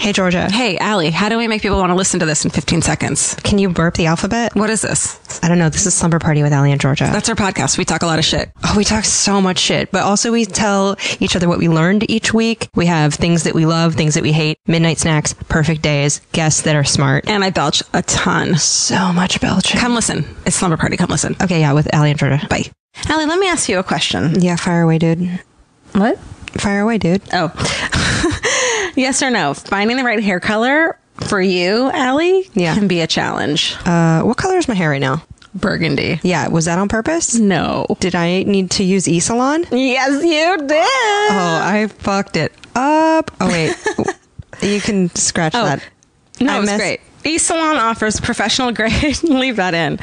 Hey, Georgia. Hey, Alie, how do we make people want to listen to this in 15 seconds? Can you burp the alphabet? What is this? I don't know. This is Slumber Party with Alie and Georgia. That's our podcast. We talk a lot of shit. Oh, we talk so much shit, but also we tell each other what we learned each week. We have things that we love, things that we hate, midnight snacks, perfect days, guests that are smart. And I belch a ton. So much belching. Come listen. It's Slumber Party. Come listen. Okay, yeah, with Alie and Georgia. Bye. Alie, let me ask you a question. Yeah, fire away, dude. What? Fire away, dude. Oh. Yes or no? Finding the right hair color for you, Alie, can be a challenge. What color is my hair right now? Burgundy. Yeah, was that on purpose? No. Did I need to use E-Salon? Yes, you did. Oh, I fucked it up. Oh, wait. You can scratch that. No, it's great. E-Salon offers professional grade, leave that in,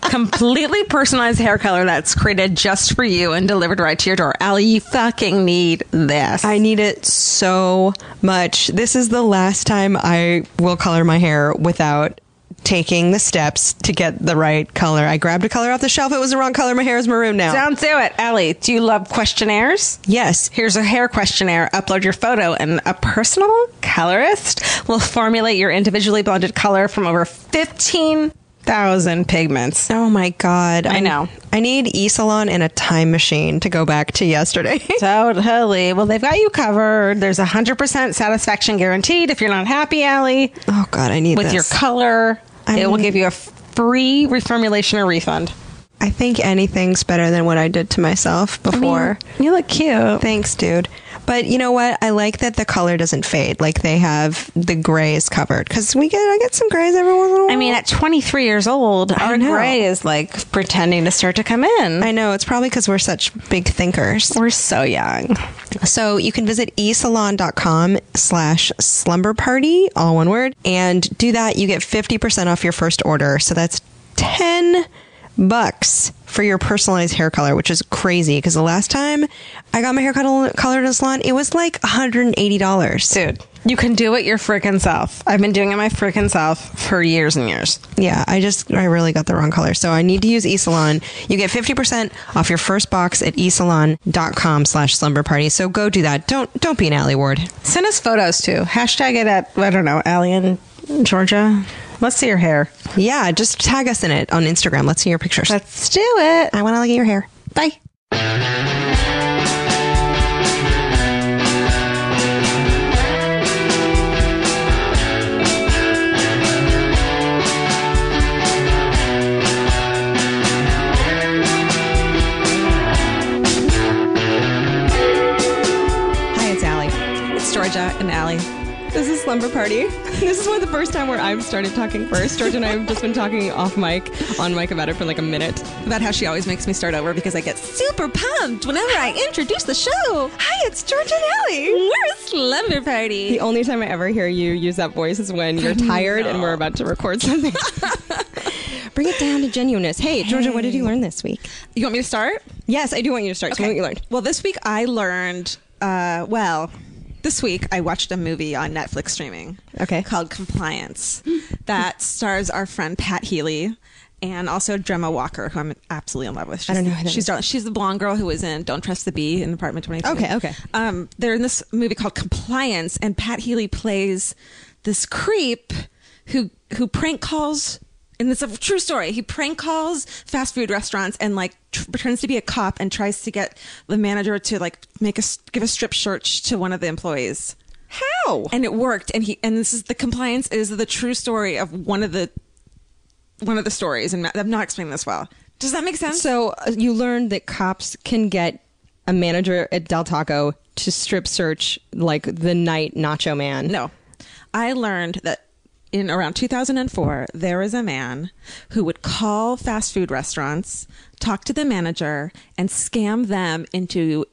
completely personalized hair color that's created just for you and delivered right to your door. Alie, you fucking need this. I need it so much. This is the last time I will color my hair without taking the steps to get the right color. I grabbed a color off the shelf. It was the wrong color. My hair is maroon now. Don't do it. Alie, do you love questionnaires? Yes. Here's a hair questionnaire. Upload your photo and a personal colorist will formulate your individually blended color from over 15,000 pigments. Oh my God. I know. I need E-Salon and a time machine to go back to yesterday. Totally. Well, they've got you covered. There's 100% satisfaction guaranteed if you're not happy, Alie. Oh God, I need with this. Your color. It will give you a free reformulation or refund. I think anything's better than what I did to myself before. I mean, you look cute. Thanks, dude. But you know what? I like that the color doesn't fade. Like they have the grays covered. Because I get some grays every once in a while. I mean, at 23 years old, our gray is like pretending to start to come in. I know. It's probably because we're such big thinkers. We're so young. So you can visit esalon.com/slumberparty, all one word. And do that. You get 50% off your first order. So that's $10 for your personalized hair color, which is crazy because the last time I got my hair colored at a salon, it was like $180. Dude, you can do it your freaking self. I've been doing it my freaking self for years and years. Yeah, I really got the wrong color. So I need to use eSalon. You get 50% off your first box at esalon.com/slumberparty. So go do that. Don't be an Alie Ward. Send us photos too. Hashtag it at, I don't know, Alie and Georgia. Let's see your hair. Yeah, just tag us in it on Instagram. Let's see your pictures. Let's do it. I want to look at your hair. Bye. Hi, it's Alie. It's Georgia and Alie. This is Slumber Party. This is the first time where I've started talking first. Georgia and I have just been talking off mic, on mic about it for like a minute. About how she always makes me start over because I get super pumped whenever I introduce the show. Hi, it's Georgia and Alie. We're a Slumber Party. The only time I ever hear you use that voice is when you're tired and we're about to record something. Bring it down to genuineness. Hey, Georgia, what did you learn this week? You want me to start? Yes, I do want you to start. Okay. Tell me what you learned. Well, this week I learned, this week I watched a movie on Netflix streaming called Compliance that stars our friend Pat Healy and also Gemma Walker, who I'm absolutely in love with. I don't know who that is. She's the blonde girl who was in Don't Trust the Bee in Apartment 22. Okay. They're in this movie called Compliance, and Pat Healy plays this creep who prank calls. And it's a true story. He prank calls fast food restaurants and like pretends to be a cop and tries to get the manager to like give a strip search to one of the employees. How? And it worked. And this is the Compliance is the true story of one of the stories. And I'm not explaining this well. Does that make sense? So you learned that cops can get a manager at Del Taco to strip search like the night Nacho Man. No, I learned that in around 2004, there was a man who would call fast food restaurants, talk to the manager, and scam them into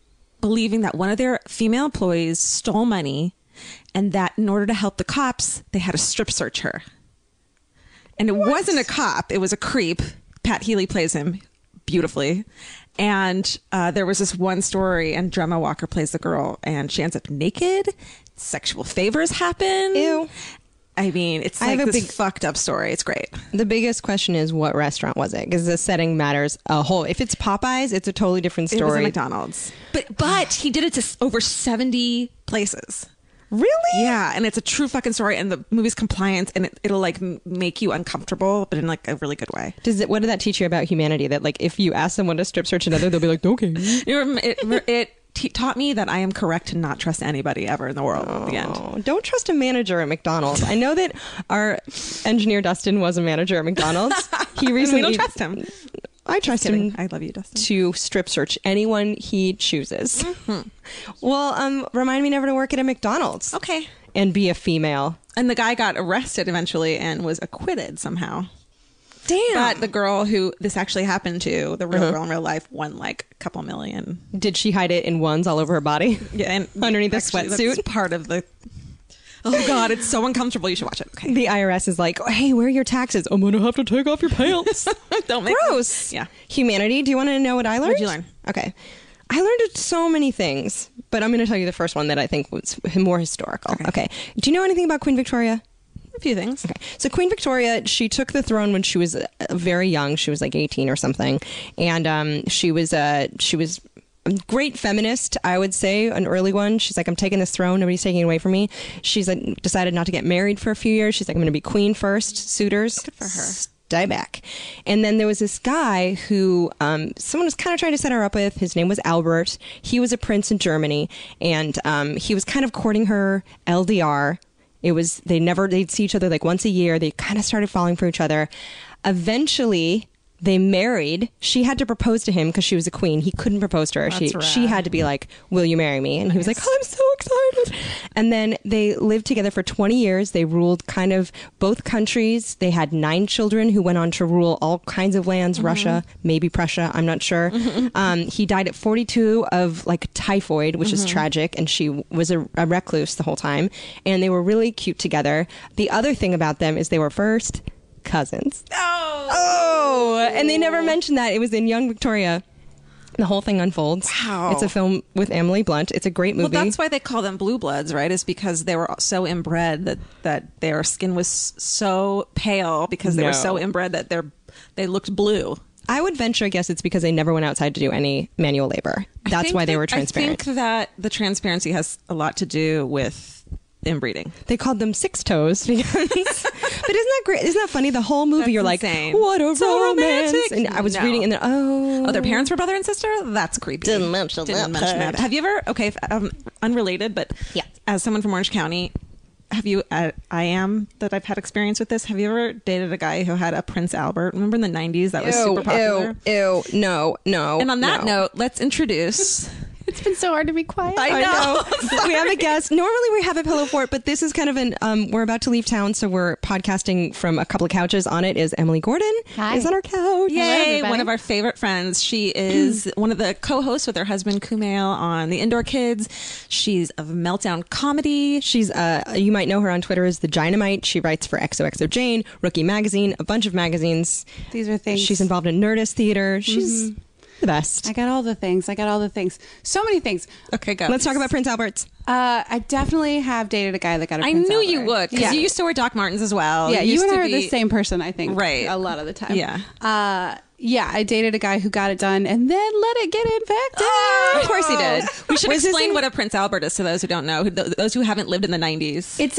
believing that one of their female employees stole money and that in order to help the cops, they had to strip search her. And it wasn't a cop. It was a creep. Pat Healy plays him beautifully. And there was this one story, and Gemma Walker plays the girl, and she ends up naked. Sexual favors happen. Ew. I mean, it's like this big fucked up story. It's great. The biggest question is, what restaurant was it? Because the setting matters a whole. If it's Popeyes, it's a totally different story. It was a McDonald's. But he did it to over 70 places. Really? Yeah, and it's a true fucking story, and the movie's compliance, and it'll like make you uncomfortable, but in like a really good way. What did that teach you about humanity? That like if you ask someone to strip search another, they'll be like, okay. It taught me that I am correct to not trust anybody ever in the world at the end. Don't trust a manager at McDonald's. I know that our engineer Dustin was a manager at McDonald's. He recently. We don't trust him. I trust him. I love you, Dustin. To strip search anyone he chooses. Mm-hmm. Well, remind me never to work at a McDonald's. Okay. And be a female. And the guy got arrested eventually and was acquitted somehow. Damn. But the girl who this actually happened to, the real girl in real life, won like a couple million. Did she hide it in ones all over her body? Yeah, and underneath the actually, sweatsuit. that's part of the. Oh God, it's so uncomfortable. You should watch it. Okay. The IRS is like, hey, where are your taxes? I'm gonna have to take off your pants. Don't make gross. Yeah. Humanity. Do you want to know what I learned? What'd you learn? Okay. I learned so many things, but I'm going to tell you the first one that I think was more historical. Okay. Do you know anything about Queen Victoria? A few things. Okay. So Queen Victoria, she took the throne when she was very young. She was like 18 or something. And she was a great feminist, I would say, an early one. She's like, I'm taking this throne. Nobody's taking it away from me. She's like, decided not to get married for a few years. She's like, I'm going to be queen first. Suitors. Good for her. Die back. And then there was this guy who someone was kind of trying to set her up with. His name was Albert. He was a prince in Germany, and he was kind of courting her LDR. They'd see each other like once a year. They kind of started falling for each other. Eventually, they married. She had to propose to him because she was a queen. He couldn't propose to her. She had to be like, will you marry me? And he was like, I'm so excited. And then they lived together for 20 years. They ruled kind of both countries. They had 9 children who went on to rule all kinds of lands, Russia, maybe Prussia, I'm not sure. He died at 42 of like typhoid, which is tragic. And she was a recluse the whole time. And they were really cute together. The other thing about them is they were first cousins. Oh, and they never mentioned that. It was in Young Victoria. The whole thing unfolds. Wow. It's a film with Emily Blunt. It's a great movie. Well, that's why they call them blue bloods, right? Is because they were so inbred that their skin was so pale because they were so inbred that they looked blue. I would venture a guess it's because they never went outside to do any manual labor. That's why they were transparent. I think that the transparency has a lot to do with inbreeding. They called them six toes because but isn't that great? Isn't that funny? The whole movie That's you're insane. Like, what a So romance. romantic. And I was reading and then their parents were brother and sister? That's creepy. Didn't mention that. Have you ever, unrelated, but yeah, as someone from Orange County, have you, that I've had experience with this, have you ever dated a guy who had a Prince Albert? Remember in the 90s that was super popular? No. And on that note, let's introduce... It's been so hard to be quiet. I know. We have a guest. Normally we have a pillow fort, but this is kind of we're about to leave town, so we're podcasting from a couple of couches. On it is Emily Gordon. Hi. Is on our couch. Yay, one of our favorite friends. She is one of the co-hosts with her husband Kumail on The Indoor Kids. She's of Meltdown Comedy. She's you might know her on Twitter as the Dynamite. She writes for XOXO Jane, Rookie Magazine, a bunch of magazines. These are things. She's involved in Nerdist Theater. She's the best. I got all the things. So many things. Okay, go. Let's talk about Prince Albert's. I definitely have dated a guy that got a I Prince knew Albert. you would, because you used to wear Doc Martens as well. Yeah, you used and to I are be the same person, I think. Right. A lot of the time. Yeah. Yeah, I dated a guy who got it done and then let it get infected. Of course he did. We should explain what a Prince Albert is to those who don't know, those who haven't lived in the 90s. It's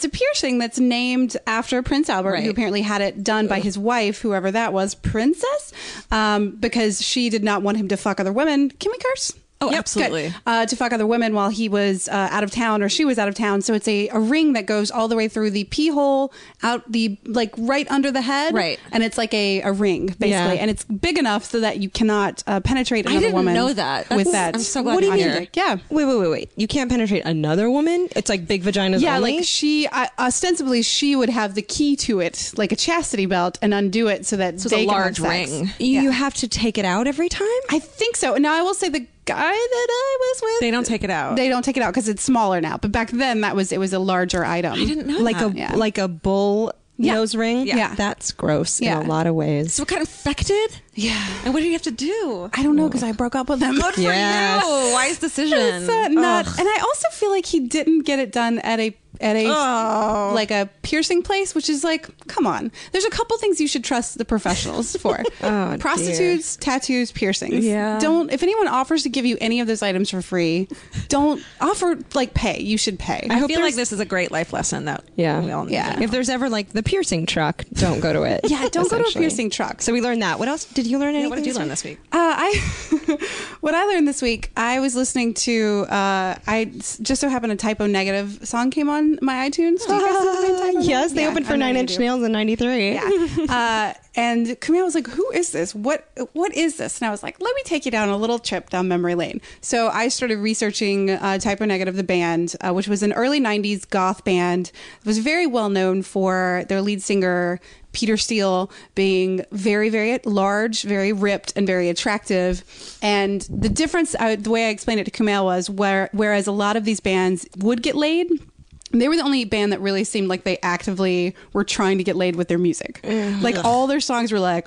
a piercing that's named after Prince Albert, who apparently had it done by his wife, whoever that was, Princess, because she did not want him to fuck other women. Can we curse? Oh, yep, absolutely. To fuck other women while he was out of town, or she was out of town. So it's a ring that goes all the way through the pee hole, out the, like, right under the head. Right. And it's like a ring, basically. Yeah. And it's big enough so that you cannot penetrate another I didn't woman. know that. With that. I'm so glad What do you to mean? hear. Yeah. Wait. You can't penetrate another woman? It's like big vaginas Yeah, only? like she, ostensibly, she would have the key to it, like a chastity belt, and undo it so that So they it's a can large have sex. ring. You have to take it out every time? I think so. Now, I will say the guy that I was with, They don't take it out. They don't take it out because it's smaller now. But back then, it was a larger item. I didn't know Like that. like a bull nose ring? Yeah. That's gross Yeah. in a lot of ways. So what got infected? Yeah. And what did you have to do? I don't know because I broke up with him. Good for Yes. you. Wise decision. It's, and I also feel like he didn't get it done at a at a like a piercing place, which is like, come on. There's a couple things you should trust the professionals for. Prostitutes, tattoos, piercings. Yeah. Don't, if anyone offers to give you any of those items for free, don't offer, like, pay. You should pay. I feel like this is a great life lesson that we all need to know. If there's ever like the piercing truck, don't go to it. Yeah, don't go to a piercing truck. So we learned that. What else did you learn? Anything? What did you learn this week? What I learned this week, I was listening to, I just so happened a Typo Negative song came on my iTunes. Do you guys know the band Typo Negative? Yes, they opened for Nine Inch Nails in '93. Yeah. And Camille was like, who is this? What is this? And I was like, let me take you down a little trip down memory lane. So I started researching Typo Negative, the band, which was an early 90s goth band. It was very well known for their lead singer, Peter Steele, being very, very large, very ripped, and very attractive. And the difference, the way I explained it to Kumail was whereas a lot of these bands would get laid, they were the only band that really seemed like they actively were trying to get laid with their music. Like all their songs were like,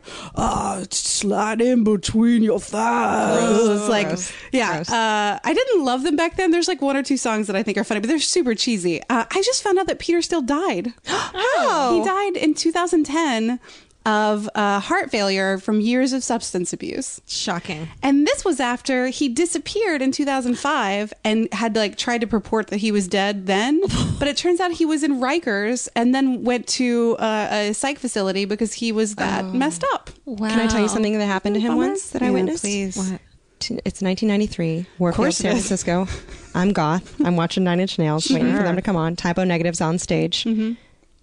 slide in between your thighs. Gross. I didn't love them back then. There's like one or two songs that I think are funny, but they're super cheesy. I just found out that Peter Steele died. He died in 2010 of heart failure from years of substance abuse. Shocking. And this was after he disappeared in 2005 and had like tried to purport that he was dead then, but it turns out he was in Rikers and then went to a psych facility because he was that messed up. Wow. Can I tell you something that happened to him once that I witnessed? Please. What? It's 1993, Warfield, San Francisco. I'm goth. I'm watching Nine Inch Nails, waiting for them to come on. Typo Negative's on stage.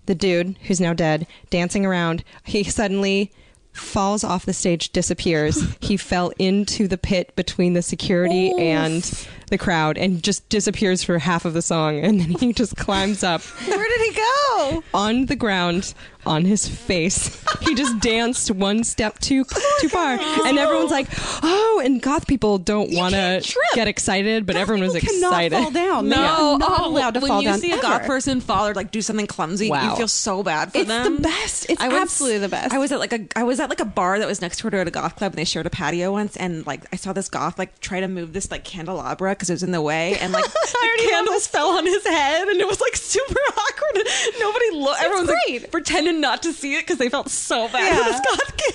The dude, who's now dead, dancing around, he suddenly falls off the stage, disappears. He fell into the pit between the security and the crowd and just disappears for half of the song. And then he just climbs up. Where did he go? On the ground, on his face. He just danced one step too far. And everyone's like, oh, and goth people don't want to get excited, but everyone was excited. Cannot fall down. No, They are not allowed to fall down. When you see a goth ever. person fall or like do something clumsy, you feel so bad for them. It's the best. It's absolutely the best. I was at like a bar that was next door to a goth club, and they shared a patio once, and like I saw this goth like try to move this like candelabra because it was in the way, and like the candles fell on his head, and it was like super awkward. Nobody everyone's like pretending not to see it because they felt so bad for this goth kid.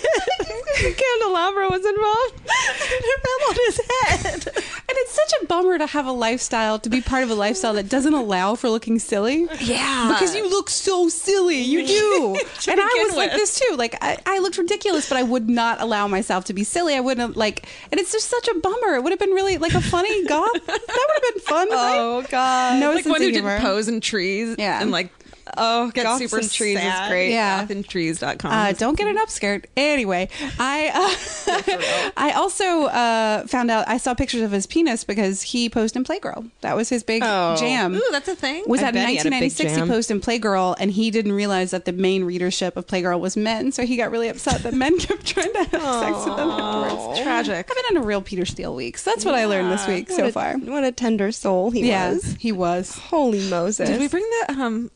The candelabra was involved. It fell on his head. And it's such a bummer to have a lifestyle, to be part of a lifestyle that doesn't allow for looking silly. Yeah. Because you look so silly. You do. And I was like this too. Like, I looked ridiculous, but I would not allow myself to be silly. I wouldn't like, and it's just such a bummer. It would have been really like a funny goth. That would have been fun. Oh, God. No like sense one of who humor. did pose in trees. Yeah. And like, get Goths super and trees sad. is great. Yeah. Gothandtrees.com. Don't get an upskirt. Anyway, I also found out, I saw pictures of his penis because he posed in Playgirl. That was his big jam. Ooh, that's a thing. Was I that in bet he had a big 1996 he jam. posted in Playgirl, and he didn't realize that the main readership of Playgirl was men, so he got really upset that men kept trying to have sex with them afterwards. Tragic. I've been on a real Peter Steele week, so that's what I learned this week so far. What a tender soul he was. He was. Holy Moses. Did we bring the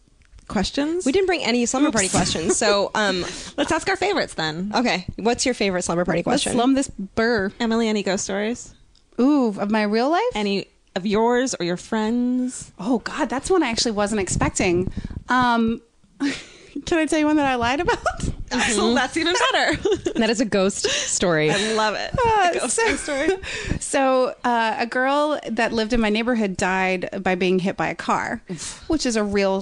questions? We didn't bring any slumber party questions. So Let's ask our favorites then. okay, what's your favorite slumber party Let's question? slum this burr. Emily, any ghost stories? Ooh, of my real life? Any of yours or your friends? Oh, God, that's one I actually wasn't expecting. Can I tell you one that I lied about? Well, that's even better. That is a ghost story. I love it. A ghost story. So a girl that lived in my neighborhood died by being hit by a car, which is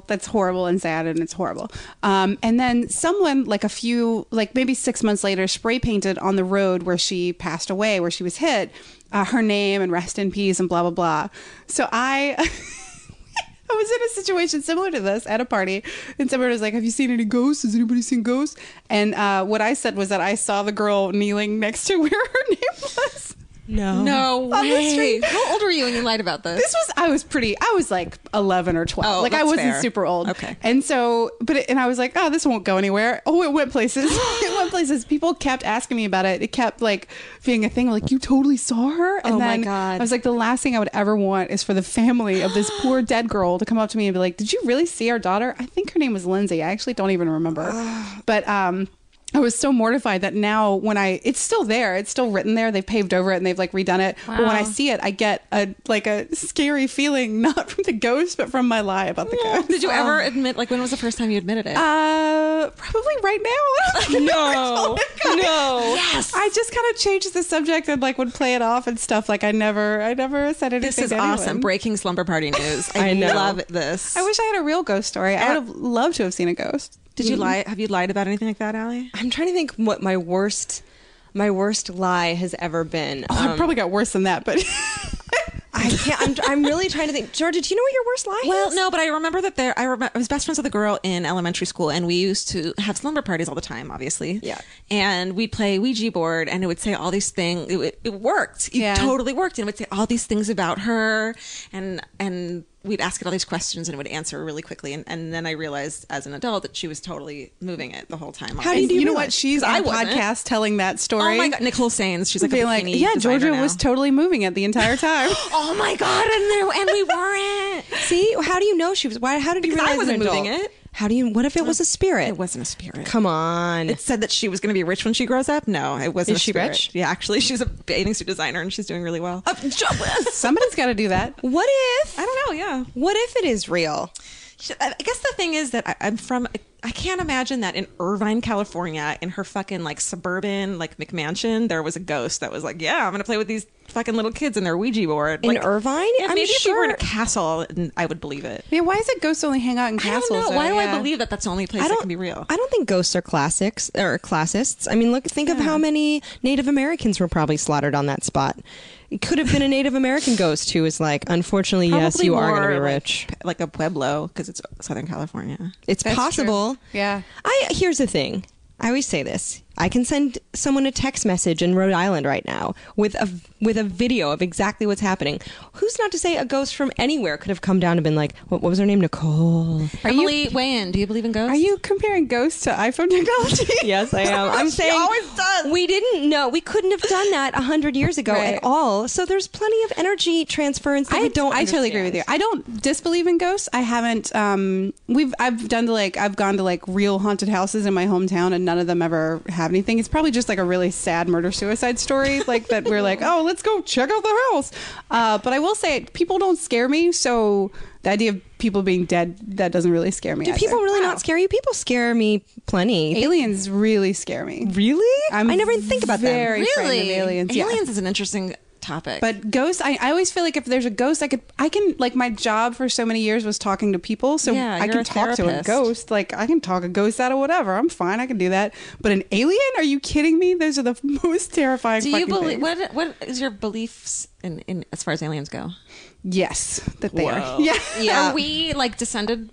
that's horrible and sad, and it's horrible. And then someone maybe 6 months later spray painted on the road where she passed away, where she was hit, her name and rest in peace and blah, blah, blah. So I was in a situation similar to this at a party, and someone was like, have you seen any ghosts? Has anybody seen ghosts? And what I said was that I saw the girl kneeling next to where her name was. No On the way. street. How old were you when you lied about this? I was like 11 or 12. Oh, like I that's wasn't fair. super old. Okay. And so, and I was like, oh, this won't go anywhere. Oh, it went places. It went places. People kept asking me about it. It kept like being a thing. Like, you totally saw her? And Oh, my then God. I was like, the last thing I would ever want is for the family of this poor dead girl to come up to me and be like, did you really see our daughter? I think her name was Lindsay. I actually don't even remember. But, I was so mortified that now when it's still there, it's still written there. They've paved over it and they've like redone it. Wow. But when I see it, I get a scary feeling, not from the ghost, but from my lie about the ghost. Did you ever admit, like, when was the first time you admitted it? Probably right now. No. Yes. I just kind of changed the subject and like would play it off and stuff. Like I never said anything. This is to anyone. awesome. Breaking slumber party news. I know. love this. I wish I had a real ghost story. I would have loved to have seen a ghost. Did you lie? Have you lied about anything like that, Alie? I'm trying to think what my worst lie has ever been. I probably got worse than that, but I can't. I'm really trying to think. Georgia, do you know what your worst lie is? Well, no, but I remember that I was best friends with a girl in elementary school, and we used to have slumber parties all the time, obviously. Yeah. And we'd play Ouija board, and it would say all these things. It worked. It totally worked. And it would say all these things about her, and we'd ask it all these questions, and it would answer really quickly. And then I realized as an adult that she was totally moving it the whole time. How did you know what? She's on I a wasn't. podcast telling that story. Oh my God, Nicole Sains. She's like being a like, bikini yeah, designer Georgia now. was totally moving it the entire time. Oh my God, and we weren't. See, how do you know she was? Why? How did you Because realize I wasn't an adult? moving it. How do you? What if it was a spirit? It wasn't a spirit. Come on. It said that she was going to be rich when she grows up. No, it wasn't. Is a she spirit. rich? Yeah, actually, she's a bathing suit designer and she's doing really well. Somebody's got to do that. What if? I don't know. Yeah. What if it is real? I guess the thing is that I'm from. I can't imagine that in Irvine, California, in her fucking like suburban like McMansion, there was a ghost that was like, "Yeah, I'm gonna play with these fucking little kids and their Ouija board." In Like, Irvine? Yeah, I'm maybe if we were in a sure. castle, I would believe it. Yeah, why is it ghosts only hang out in I castles? don't know. though? Why do I Yeah. believe that that's the only place that can be real? I don't think ghosts are classics or classists. I mean, think of how many Native Americans were probably slaughtered on that spot. It could have been a Native American ghost who was like, unfortunately, yes, Probably you are going to be more rich. like a pueblo because it's Southern California. It's That's possible. true. Yeah. Here's the thing. I always say this. I can send someone a text message in Rhode Island right now with a video of exactly what's happening. Who's not to say a ghost from anywhere could have come down and been like, what was her name? Nicole. Emily, weigh in. Do you believe in ghosts? Are you comparing ghosts to iPhone technology? Yes, I am. I'm saying always does. we didn't know. We couldn't have done that 100 years ago Right. at all. So there's plenty of energy transference that we don't I totally agree with you. I don't disbelieve in ghosts. I haven't. I've gone to like real haunted houses in my hometown, and none of them ever have anything. It's probably just like a really sad murder suicide story, like that. We're like, oh, let's go check out the house. But I will say, people don't scare me. So the idea of people being dead, that doesn't really scare me. Do either. people really not scare you? People scare me plenty. Aliens really scare me. Really? I never even think about them. very frightened of aliens. Yeah. Aliens is an interesting topic. But ghosts, I always feel like if there's a ghost, I can like, my job for so many years was talking to people, so Yeah, I you're can a talk to a therapist. ghost. Like I can talk a ghost out of whatever. I'm fine. I can do that. But an alien? Are you kidding me? Those are the most terrifying. do you fucking believe things. what is your beliefs in as far as aliens go? Yes, that they are. Whoa. Yeah. Yeah. Are we like descended?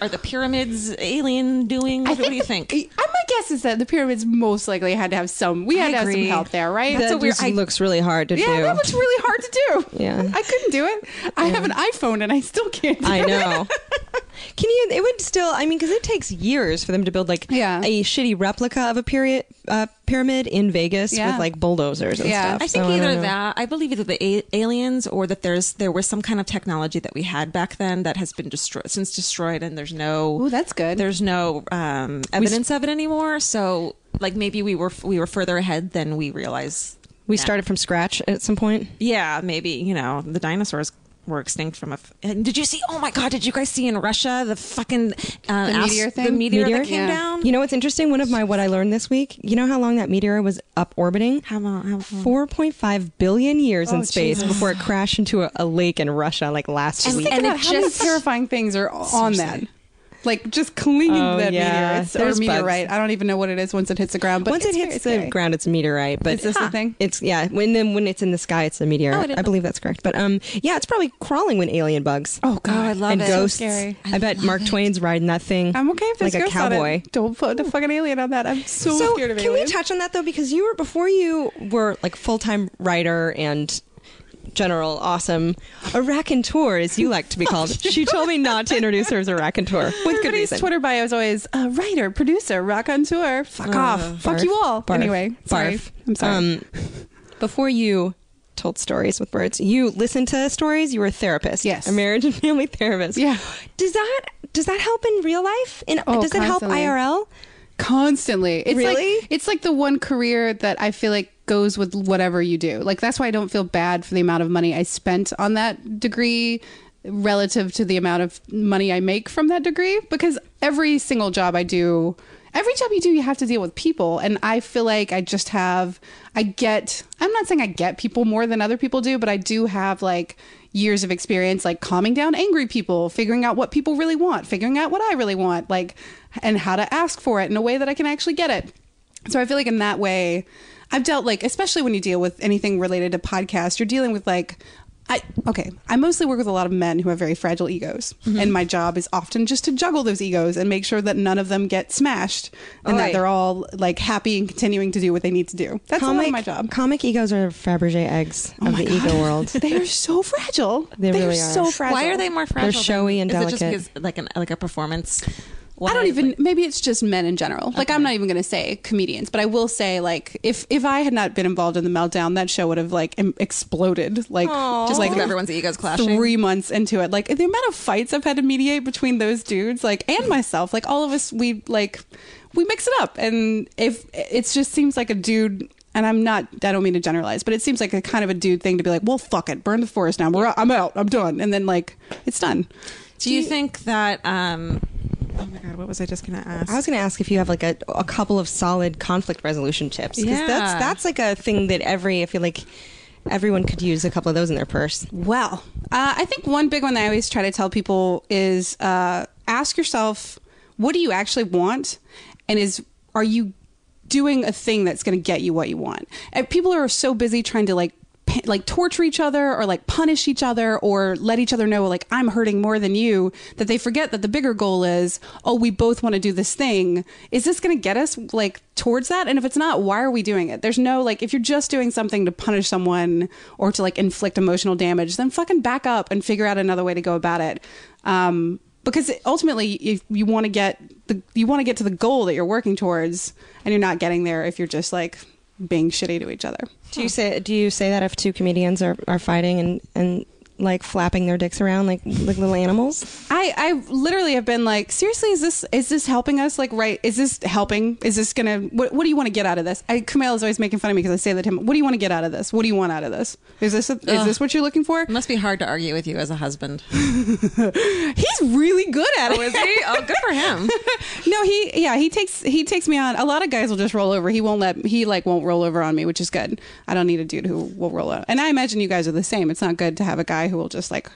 Are the pyramids alien doing? What do you think? My guess is that the pyramids most likely had to have some. We had to have some agree. help there, right? That a weird- just looks really hard to do. Yeah, that looks really hard to do. Yeah. I couldn't do it. I have an iPhone and I still can't do I it. know. Can you? It would still. I mean, because it takes years for them to build like Yeah. a shitty replica of a pyramid in Vegas Yeah. with like bulldozers and Yeah. stuff. I think So either don't know. that. I believe either the aliens or that there was some kind of technology that we had back then that has been destroyed, and there's no. Oh, that's good. There's no evidence of it anymore. So, like maybe we were further ahead than we realized. We now. started from scratch at some point. Yeah, maybe the dinosaurs were extinct from and did you see? Oh my God! Did you guys see in Russia the fucking meteor thing? The meteor Meteor? that came Yeah. down. You know what's interesting? What I learned this week. You know how long that meteor was up orbiting? How long? 4.5 billion years in Oh, space Jesus. before it crashed into a lake in Russia like last Just week. think And about it how many just- terrifying things are on that. Seriously. Like just clinging Oh, to that yeah. meteor. Or There's meteorite. bugs. I don't even know what it is once it hits the ground. But Once it it's hits very the scary. ground, it's a meteorite. But Is this the thing? It's when it's in the sky, it's a meteor. Oh, I I, didn't know. believe that's correct. But yeah, it's probably crawling with alien bugs. Oh God, I love and it. ghosts. So scary. I bet Mark Twain's riding that thing. I'm okay if there's like a ghosts on it. cowboy. Don't put the fucking alien on that. I'm so, scared of can aliens. we touch on that though? Because before you were like full-time writer and general awesome, a raconteur, as you like to be called. She told me not to introduce her as a raconteur with good Everybody's reason. Twitter bio is always writer, producer, rock on tour. Fuck off. Fuck Barf. you all. Barf. Anyway, sorry. Barf. I'm sorry. Before you told stories with words, you listened to stories. You were a therapist. Yes. A marriage and family therapist. Yeah. Does that help in real life? Does it help constantly. IRL? Constantly. It's Really? like, it's like the one career that I feel like goes with whatever you do. Like, that's why I don't feel bad for the amount of money I spent on that degree relative to the amount of money I make from that degree, because every single job I do, every job you do, you have to deal with people. And I feel like I'm not saying I get people more than other people do, but I do have like years of experience, like calming down angry people, figuring out what people really want, figuring out what I really want, like, and how to ask for it in a way that I can actually get it. So I feel like in that way, I've dealt, like, especially when you deal with anything related to podcasts, you're dealing with like, I mostly work with a lot of men who have very fragile egos. Mm-hmm. And my job is often just to juggle those egos and make sure that none of them get smashed and that they're all like happy and continuing to do what they need to do. That's a lot of my job. Comic egos are Fabergé eggs of the ego world. They are so fragile. They really are are. so fragile. Why are they more fragile? They're showy and delicate. Is it just because like a performance? I don't even, maybe it's just men in general. Like, I'm not even going to say comedians, but I will say, like, if I had not been involved in the meltdown, that show would have like exploded. Like, just like everyone's egos clashing. 3 months into it, like the amount of fights I've had to mediate between those dudes, like, and myself, like all of us, we mix it up. And if it just seems like a dude, and I don't mean to generalize, but it seems like a kind of a dude thing to be like, well, fuck it, burn the forest down. I'm out. I'm done. And then like, it's done. Do you think that, oh my God, what was I just going to ask? I was going to ask if you have like a couple of solid conflict resolution tips. Because that's like a thing that I feel like everyone could use a couple of those in their purse. Well, I think one big one that I always try to tell people is ask yourself, what do you actually want? And are you doing a thing that's going to get you what you want? And people are so busy trying to like torture each other or like punish each other or let each other know like I'm hurting more than you, that they forget that the bigger goal is, oh, we both want to do this thing. Is this going to get us like towards that? And if it's not, why are we doing it? There's no, like, if you're just doing something to punish someone or to like inflict emotional damage, then fucking back up and figure out another way to go about it. Because ultimately, if you want to get to the goal that you're working towards, and you're not getting there if you're just like being shitty to each other. Do you say that if two comedians are fighting and like flapping their dicks around like little animals? I literally have been like, seriously, is this helping us? Like, right? Is this helping? Is this gonna? What do you want to get out of this? Kumail is always making fun of me because I say that to him. What do you want to get out of this? What do you want out of this? Is this what you're looking for? It must be hard to argue with you as a husband. He's really good at it. Oh, is he? Oh, good for him. No, he takes me on. A lot of guys will just roll over. He won't roll over on me, which is good. I don't need a dude who will roll over. And I imagine you guys are the same. It's not good to have a guy who will just like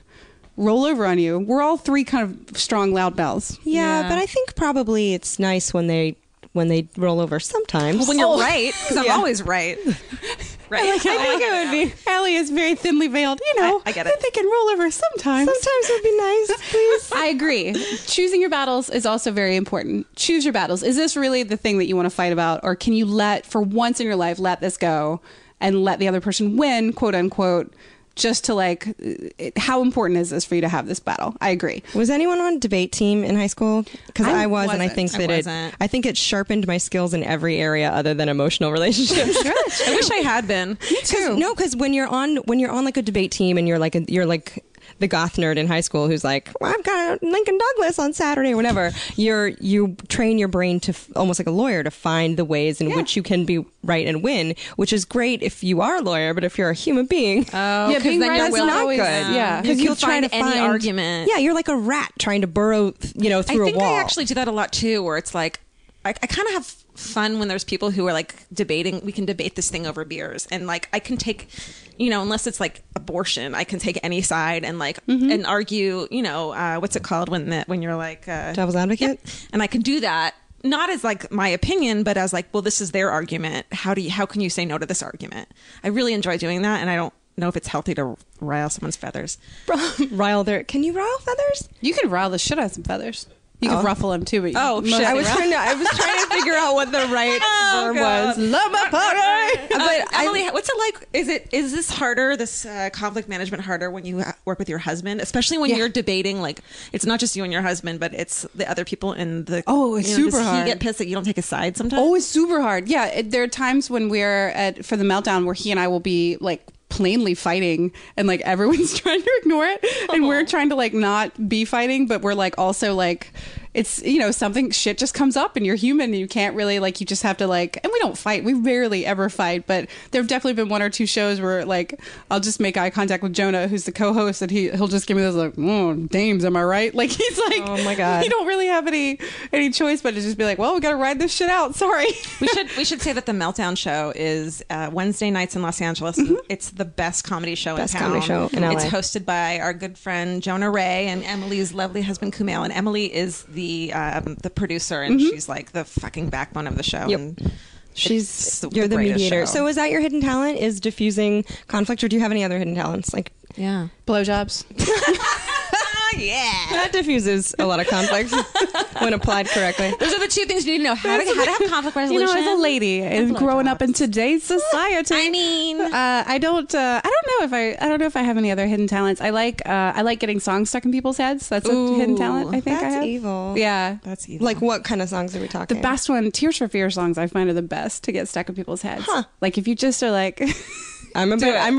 roll over on you. We're all three kind of strong, loud mouths. Yeah, but I think probably it's nice when they roll over sometimes. Well, when you're right, because I'm always right. Right. I think it would be. Alie is very thinly veiled. You know, I get it. They can roll over sometimes. Sometimes would be nice, please. I agree. Choosing your battles is also very important. Choose your battles. Is this really the thing that you want to fight about? Or can you for once in your life, let this go and let the other person win, quote unquote, just to like, how important is this for you to have this battle? I agree. Was anyone on debate team in high school? Because I was, and I think I think it sharpened my skills in every area other than emotional relationships. I wish I had been. Me too. No, because when you're on like a debate team and you're like the goth nerd in high school who's like, well, I've got a Lincoln Douglas on Saturday or whatever. You train your brain to almost like a lawyer to find the ways in which you can be right and win, which is great if you are a lawyer, but if you're a human being, being right that's not good. Yeah, because you'll try to find any argument. Yeah, you're like a rat trying to burrow, through a wall. I think I actually do that a lot too, where it's like I kind of have fun when there's people who are like debating. We can debate this thing over beers, and like I can take, unless it's like abortion, I can take any side and like and argue. What's it called when you're like devil's advocate? Yeah. And I can do that. Not as like my opinion, but as like, well, this is their argument. How can you say no to this argument? I really enjoy doing that, and I don't know if it's healthy to rile someone's feathers. Can you rile feathers? You can rile the shit out of some feathers. You could ruffle them too, but shit! I was trying to figure out what the right verb was. Slumber party. But Emily, what's it like? Is this harder? This conflict management harder when you work with your husband, especially when you're debating? Like, it's not just you and your husband, but it's the other people in the. Oh, it's super hard. Does he get pissed that you don't take a side sometimes? Oh, it's super hard. Yeah, there are times when we're for the meltdown where he and I will be like plainly fighting and like everyone's trying to ignore it and we're trying to like not be fighting, but we're like also like it's, you know, something shit just comes up and you're human and you can't really like, you just have to like, and we don't fight. We rarely ever fight, but there have definitely been 1 or 2 shows where like, I'll just make eye contact with Jonah, who's the co-host, and he'll just give me this like, oh, dames, am I right? Like he's like, oh my God. You don't really have any choice but to just be like, well, we got to ride this shit out. Sorry. We should say that the Meltdown show is Wednesday nights in Los Angeles. It's the best comedy show in town. Comedy show in LA. It's hosted by our good friend Jonah Ray and Emily's lovely husband Kumail. And Emily is the producer, and she's like the fucking backbone of the show. Yep. And you're the mediator. Show. So is that your hidden talent? Is diffusing conflict, or do you have any other hidden talents? Like yeah, blowjobs. Yeah, that diffuses a lot of conflict when applied correctly. Those are the 2 things you need to know: how to have conflict resolution. You know, as a lady and growing up in today's society, I mean, I don't know if I have any other hidden talents. I like getting songs stuck in people's heads. That's a hidden talent. I think that's I have. evil. Yeah, that's evil. Like what kind of songs are we talking? The best one, Tears for Fears songs, I find are the best to get stuck in people's heads. Huh. Like if you just are like. I'm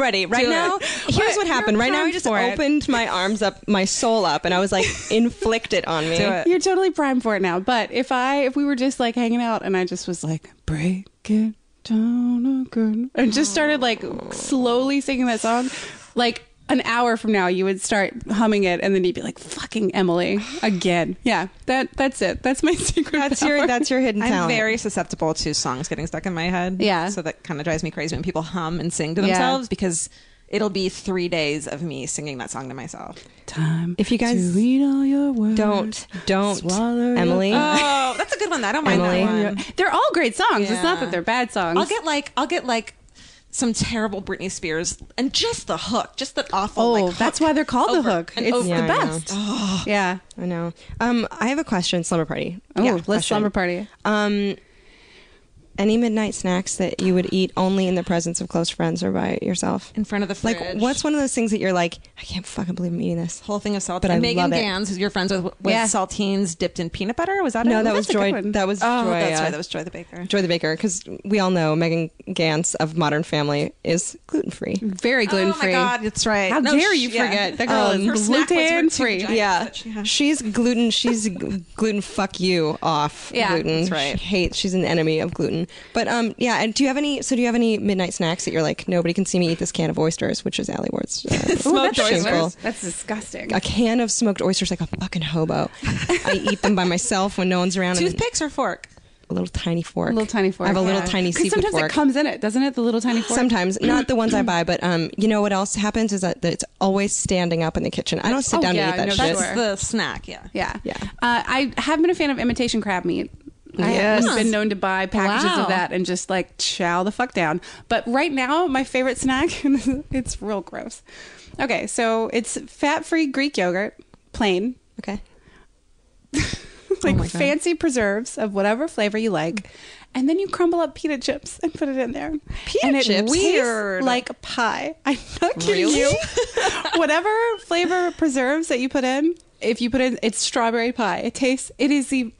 ready. Right now, here's what happened. Right now, I just opened my arms up, my soul up, and I was like, inflict it on me. Do it. You're totally primed for it now. But if we were just like hanging out and I just was like, break it down again, and just started like slowly singing that song, like an hour from now, you would start humming it, and then you'd be like, "Fucking Emily again." Yeah, that's it. That's my secret. That's your hidden talent. I'm very susceptible to songs getting stuck in my head. Yeah, so that kind of drives me crazy when people hum and sing to themselves because it'll be 3 days of me singing that song to myself. Time. If you guys to read all your words, don't swallow Emily. Oh, that's a good one. I don't mind Emily. that one. They're all great songs. Yeah. It's not that they're bad songs. I'll get like some terrible Britney Spears and just the hook, just that awful. Oh, like, that's why they're called the hook. It's over. the best. Oh. Yeah, I know. I have a question. Slumber party. Let's slumber party. Any midnight snacks that you would eat only in the presence of close friends or by yourself? In front of the fridge. Like, what's one of those things that you're like, I can't fucking believe I'm eating this? Whole thing of saltines. But I Megan love it. Gans, who's your friends with saltines dipped in peanut butter? Was that No, it? that was That's a good Joy. one. That was Oh, Joy. that's right. That was Joy the Baker. Joy the Baker, because we all know Megan Gans of Modern Family is gluten free. Very gluten free. Oh my God, that's right. How dare you forget? That girl her is snack was her gluten two free. giants Yeah, that she had. she's gluten. Fuck you off. Yeah, gluten. that's right. She's an enemy of gluten. But and do you have any midnight snacks that you're like, nobody can see me eat this can of oysters, which is Alie Ward's Smoked shameful. oysters. That's disgusting. A can of smoked oysters like a fucking hobo. I eat them by myself when no one's around. Toothpicks or fork? A little tiny fork. A little tiny fork. I have a little yeah. tiny 'Cause seafood sometimes fork. it comes in it, doesn't it? The little tiny fork. Sometimes, not the ones I buy, but you know what else happens is that it's always standing up in the kitchen. I don't sit down to eat that no, shit. sure. That's the snack, yeah. Yeah. Yeah. I have been a fan of imitation crab meat. Yes. I've been known to buy packages Wow. of that and just like chow the fuck down. But right now, my favorite snack, it's real gross. Okay, so it's fat-free Greek yogurt, plain. Okay. Like my God. fancy preserves of whatever flavor you like. And then you crumble up pita chips and put it in there. And it chips? tastes like pie. I'm not kidding you. Whatever flavor preserves that you put in, if you put in, it's strawberry pie. It is the...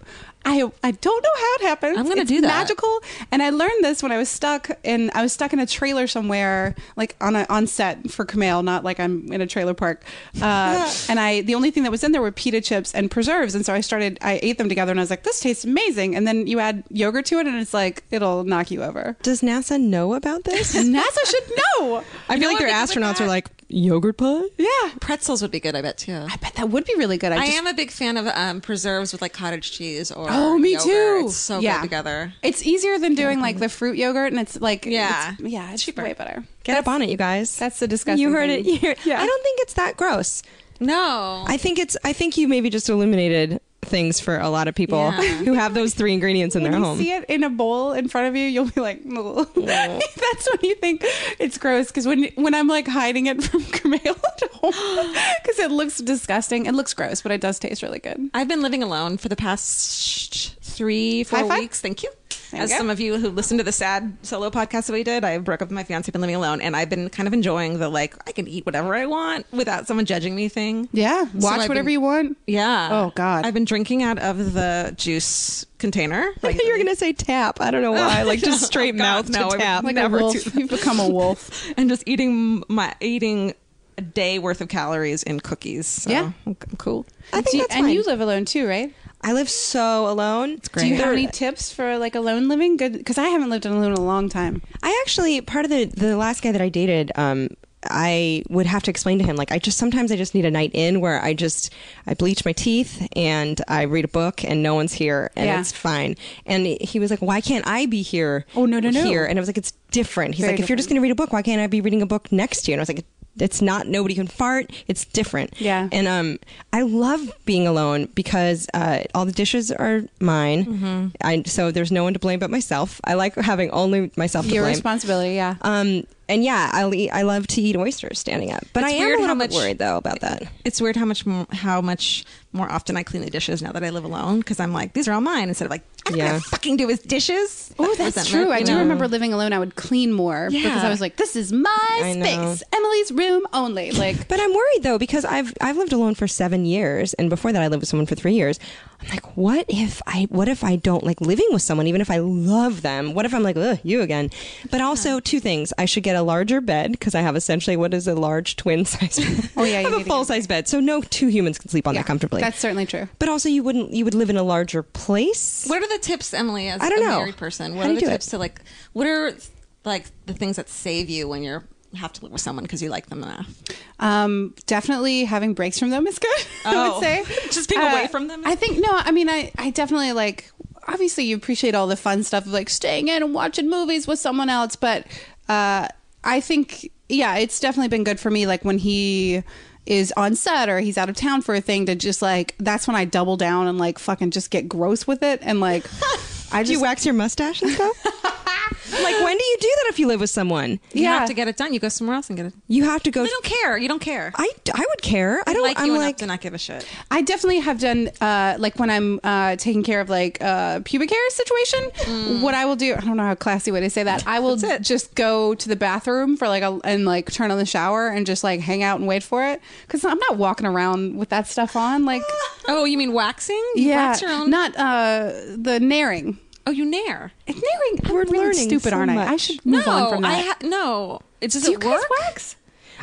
I don't know how it happens. I'm gonna It's do that. magical. And I learned this when I was stuck in a trailer somewhere, like on set for Kumail, not like I'm in a trailer park. And the only thing that was in there were pita chips and preserves. And so I ate them together and I was like, this tastes amazing. And then you add yogurt to it and it's like, it'll knock you over. Does NASA know about this? NASA should know. I feel like what their they do with astronauts that? are like, yogurt pie? Yeah. Pretzels would be good, I bet, too. I bet that would be really good. I am a big fan of preserves with like cottage cheese or me yogurt. too. It's so Yeah. good together. It's easier than doing like the fruit yogurt, and it's like Yeah. it's Cheaper. way better. Get up on it, you guys. That's the disgusting. You heard thing. it. Yeah. I don't think it's that gross. No. I think you maybe just illuminated things for a lot of people Yeah. who have those 3 ingredients in When their you home. see it in a bowl in front of you, you'll be like, "Ugh." That's when you think it's gross. Because when I'm like hiding it from Kumail at home, because it looks disgusting. It looks gross, but it does taste really good. I've been living alone for the past 3-4 High five. weeks. Thank you. There As you go. some of you who listened to the sad solo podcast that we did, I broke up with my fiance, been living alone, and I've been kind of enjoying the like I can eat whatever I want without someone judging me thing. Yeah, So watch I've whatever been- you want. Yeah. Oh, God. I've been drinking out of the juice container. I thought you were going to say tap. I don't know why. Like just straight mouth no, to I tap. would Like never a do wolf. that. You've become a wolf. And just eating a day worth of calories in cookies. So Yeah. I'm cool. I think that's and fine. you live alone too, right? I live so alone. It's great. Do you have any tips for like alone living? Good, because I haven't lived alone in a long time. I actually, part of the last guy that I dated, I would have to explain to him, like, sometimes I just need a night in where I bleach my teeth and I read a book and no one's here and it's fine. And he was like, why can't I be here? Oh, no. Here. And I was like, it's different. He's like, if you're just going to read a book, why can't I be reading a book next to you? And I was like, it's not, nobody can fart. It's different. Yeah. And I love being alone because all the dishes are mine. So there's no one to blame but myself. I like having only myself to Your blame. responsibility, yeah. And yeah, I love to eat oysters standing up. But I am a little bit worried though about that. It's weird how much more often I clean the dishes now that I live alone, because I'm like, these are all mine, instead of like, I'm not gonna fucking do his dishes. Oh, that's true. I do remember living alone. I would clean more because I was like, this is my space, Emily's room only. Like, but I'm worried though because I've lived alone for 7 years, and before that I lived with someone for 3 years. I'm like, what if I don't like living with someone, even if I love them? What if I'm like, ugh, you again? But also, two things: I should get a larger bed because I have essentially what is a large twin size bed. Oh yeah, I have a full size bed, so no two humans can sleep on that comfortably. That's certainly true. But also, you would live in a larger place. What are the tips, Emily, as I don't a know. married person? What How are do the you do tips to like? What are like the things that save you when you have to live with someone because you like them enough? Definitely having breaks from them is good. I would say just being away from them. I think no. I mean, I definitely like. Obviously, you appreciate all the fun stuff of like staying in and watching movies with someone else, but I think it's definitely been good for me. Like when he is on set or he's out of town for a thing, to just like, that's when I double down and like fucking just get gross with it and like. Do you wax your mustache and stuff? Like, when do you do that if you live with someone? You have to get it done. You go somewhere else and get it. You have to go. They don't care. You don't care. I would care. I don't like you I'm enough to not give a shit. I definitely have done like when I'm taking care of like pubic hair situation. What I will do, I don't know how classy way to say that. I will just go to the bathroom for like and like turn on the shower and just like hang out and wait for it, because I'm not walking around with that stuff on. Like, oh, you mean waxing? You wax your own? Not the naring. Oh, you nair. Naring. We're I'm really learning stupid, so aren't much. I should move on from that. No. Does Do you it guys work? wax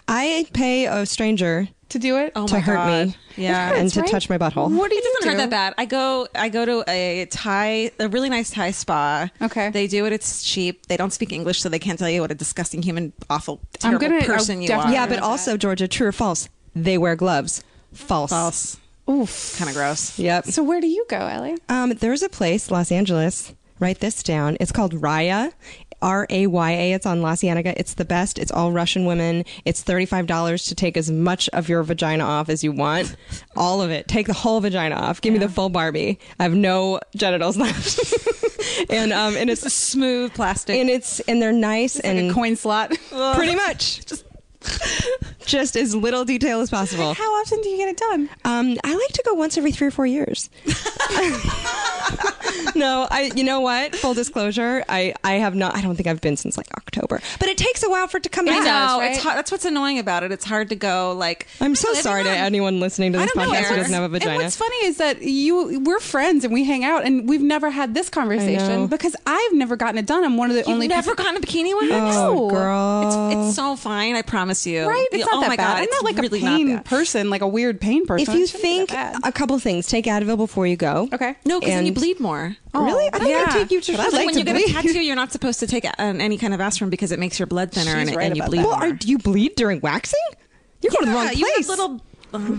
I pay a stranger to do it? Oh to my hurt God. me. Yeah. And That's to right. touch my butthole. What do It you doesn't do? hurt that bad. I go to a really nice Thai spa. Okay. They do it. It's cheap. They don't speak English, so they can't tell you what a disgusting, human, awful, terrible person you are. Yeah, but also, Georgia, true or false? They wear gloves. False. False. Oof. Kind of gross. Yep. So where do you go, Alie? There's a place, Los Angeles. Write this down. It's called Raya. Raya. It's on La Cienega. It's the best. It's all Russian women. It's $35 to take as much of your vagina off as you want. All of it. Take the whole vagina off. Give me the full Barbie. I have no genitals left. and it's a smooth plastic. And they're nice It's and like a coin slot. pretty much. Just as little detail as possible. How often do you get it done? I like to go once every 3 or 4 years. No, you know what? Full disclosure, I have not. I don't think I've been since like October. But it takes a while for it to come back. I know. right? It's hard. That's what's annoying about it. It's hard to go like. I'm so sorry to anyone listening to this I don't know, podcast who Eric. doesn't have a vagina. And what's funny is that we're friends and we hang out and we've never had this I know. conversation because I've never gotten it done. I'm one of the You've only never people. gotten a bikini wax? Oh, No. girl. It's so fine. I promise you. Right? It's not oh that my bad. God, I'm it's not like really a pain not bad. person, like a weird pain person. If you It shouldn't be think that bad. a couple things, take Advil before you go. Okay. No, because then you And- bleed more. Really? I don't yeah. take you to. But I'd Like like when to you get a bleed. tattoo, you're not supposed to take any kind of aspirin because it makes your blood thinner She's and, right and you about bleed that. more. Well, do you bleed during waxing? You're going to the wrong place. You have little.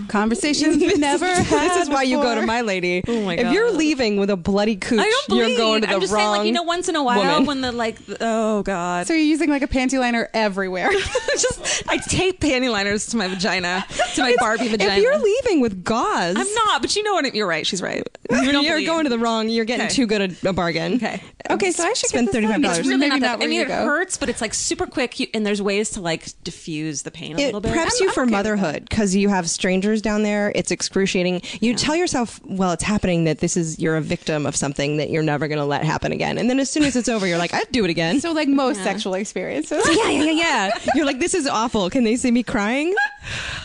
Conversations we never had. This is why you go to before. my lady. Oh my If God. you're leaving with a bloody cooch, I don't bleed. you're going to the I'm just wrong saying, like, you know, once in a while woman. when the like, oh God. So you're using like a panty liner everywhere. I tape panty liners to my vagina, to my Barbie vagina. If you're leaving with gauze, I'm not, but you know what? You're right. She's right. You don't you're bleed. going to the wrong. You're getting Okay. too good a bargain. Okay. Okay, so I should spend get this done. $35. It's really Maybe not that. not where I mean, you it go. hurts, but it's like super quick, and there's ways to like diffuse the pain a It little bit. preps you for okay with motherhood because you have strangers down there. It's excruciating. You tell yourself, well, it's happening, that you're a victim of something that you're never going to let happen again. And then as soon as it's over, you're like, I'd do it again. So like most sexual experiences. Yeah. You're like, this is awful. Can they see me crying?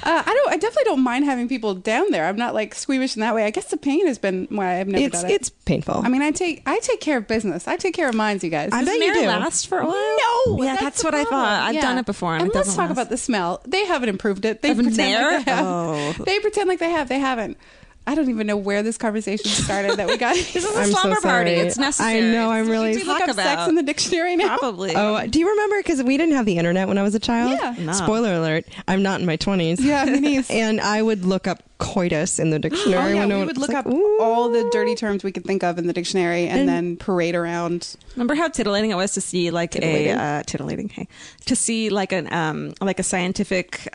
I definitely don't mind having people down there. I'm not like squeamish in that way. I guess the pain has been why I've never done it. It's painful. I mean, I take care of business. I take care of mines, you guys. I Does bet you marriage do. last for a while? No, Yeah, that's the what I problem. thought. I've done it before, and it let's doesn't talk last. about the smell. They haven't improved it. They Of pretend Nair? like they have. Oh. They pretend like they have. They haven't. I don't even know where this conversation started that we got. This is a I'm so slumber party. sorry. It's necessary. I know, I'm really- Did you look up sex in the dictionary now? Probably. Oh, do you remember? Because we didn't have the internet when I was a child. Yeah. No. Spoiler alert, I'm not in my 20s. Yeah, me neither. And I would look up coitus in the dictionary. Oh, yeah, when we it would was look like, up ooh. all the dirty terms we could think of in the dictionary and then parade around. Remember how titillating it was to see like titillating, hey, to see like a scientific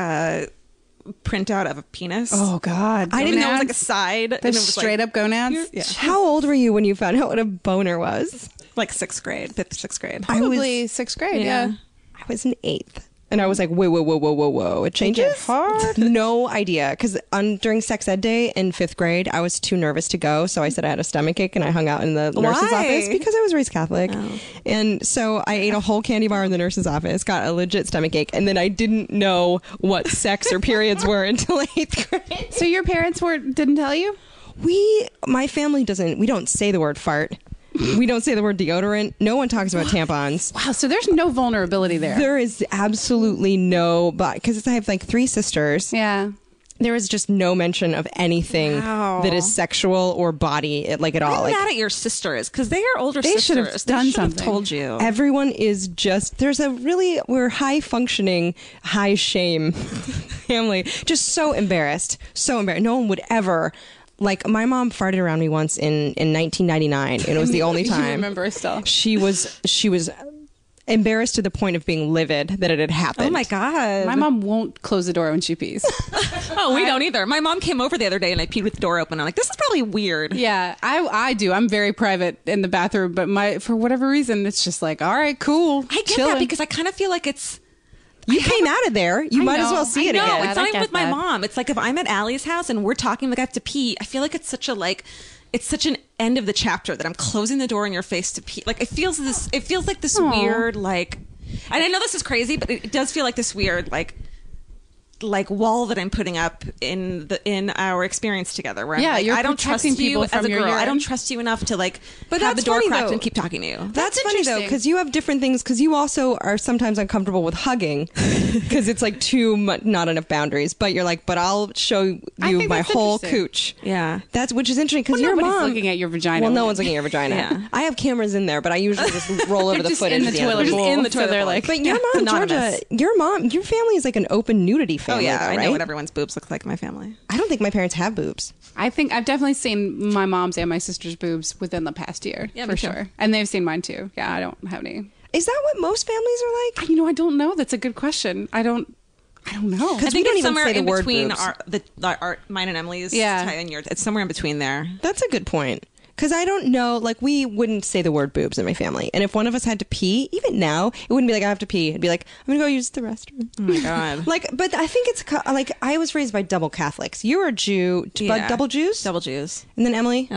printout of a penis. Oh, God. I didn't know it was like a Gonads? side. and The it was straight up gonads? Yeah. How old were you when you found out what a boner was? like 6th grade, 5th, 6th grade. Probably 6th grade, yeah. I was in 8th. And I was like, whoa. It changes? It gets hard. No idea. Because during sex ed day in 5th grade, I was too nervous to go. So I said I had a stomachache and I hung out in the nurse's Why? office because I was raised Catholic. Oh. And so I ate a whole candy bar in the nurse's office, got a legit stomachache. And then I didn't know what sex or periods were until 8th grade. So your parents didn't tell you? My family we don't say the word fart. We don't say the word deodorant. No one talks about tampons. Wow, so there's no vulnerability there. There is absolutely no, but because I have like 3 sisters. Yeah. There is just no mention of anything Wow. that is sexual or body like at all. I'm Like mad at your sisters because they are older They should sisters. have done They should have something. told you. everyone is just we're high functioning, high shame family. Just so embarrassed. No one would ever. Like my mom farted around me once in 1999, and it was the only time. You remember still. She was embarrassed to the point of being livid that it had happened. Oh my god! My mom won't close the door when she pees. Oh, we don't either. My mom came over the other day and I peed with the door open. I'm like, this is probably weird. Yeah, I do. I'm very private in the bathroom, but for whatever reason, it's just like, all right, cool. I get chilling. that because I kind of feel like it's. You came out of there. You might as well see it No, again. it's not I even get with my that. mom. It's like if I'm at Allie's house and we're talking like I have to pee, I feel like it's such an end of the chapter that I'm closing the door in your face to pee. Like it feels like this weird like, and I know this is crazy, but it does feel like this weird like wall that I'm putting up in our experience together. Where Yeah, I'm like, you're I don't trust protecting you people as from a your girl. I urine. don't trust you enough to like But have that's the door funny, cracked though. and keep talking to you. That's funny though, interesting. because you have different things. Because you also are sometimes uncomfortable with hugging, because it's like too much, not enough boundaries. But you're like, but I'll show I you think my that's whole interesting. cooch. Yeah. Which is interesting because Well, your nobody's mom looking at your vagina. Well, no when one's looking at your vagina. Yeah. I have cameras in there, but I usually just roll over the just footage. in the at end of toilet the bowl. day. in the So toilet they're bowl. like, But your mom, Anonymous. Georgia, your family is like an open nudity Oh family. yeah, though, I right? know what everyone's boobs look like in my family. I don't think my parents have boobs. I think I've definitely seen my mom's and my sister's boobs within the past year, Yeah, for me too. sure. And they've seen mine too. Yeah, I don't have any. Is that what most families are like? I don't know. That's a good question. I don't know. Because I think we don't it's even somewhere say the in word between boobs. mine and Emily's. Yeah. And yours. It's somewhere in between there. That's a good point. Because I don't know, like we wouldn't say the word boobs in my family. And if one of us had to pee, even now, it wouldn't be like, I have to pee. It'd be like, I'm going to go use the restroom. Oh my god. But I think it's like, I was raised by double Catholics. You were a Jew, but double Jews? Double Jews. And then Emily?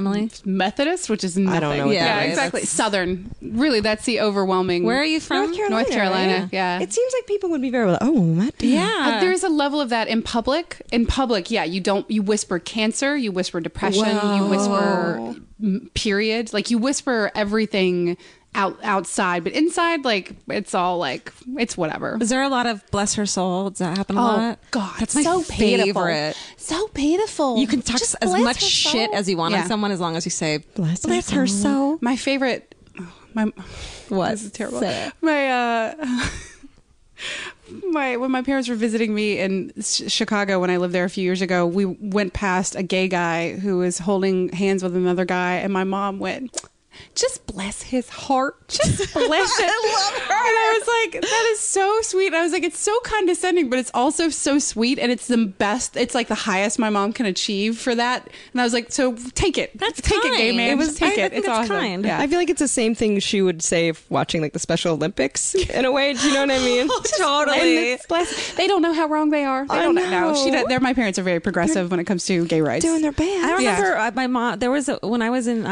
Methodist, which is nothing. I don't know what Yeah, that right, is. exactly. that's- Southern. Really, that's the overwhelming. Where are you from? North Carolina. North Carolina, yeah. It seems like people would be very, oh, what? Yeah. There's a level of that in public. In public, yeah, you whisper cancer, you whisper depression, you whisper period. Like you whisper everything outside, but inside, like it's all like it's whatever. Is there a lot of bless her soul? Does that happen a Oh lot? God, that's my so pitiful. favorite. So pitiful. You can talk Just as bless much her shit soul. as you want Yeah. on someone as long as you say Bless her soul. My favorite. My What? This is terrible. Say it. When my parents were visiting me in Chicago when I lived there a few years ago, we went past a gay guy who was holding hands with another guy, and my mom went, "Just bless his heart. Just bless it." I love her. And I was like, "That is so sweet." And I was like, "It's so condescending, but it's also so sweet, and it's the best. It's like the highest my mom can achieve for that." And I was like, "So take it. Take it, gay kind. man. It was- Just take I it. think It's that's awesome." kind. Yeah. I feel like it's the same thing she would say if watching like the Special Olympics in a way. Do you know what I mean? Totally. They don't know how wrong they are. They I don't know. know. My parents are very progressive when it comes to gay rights. Doing their best. I Yeah. remember my mom. There was when I was in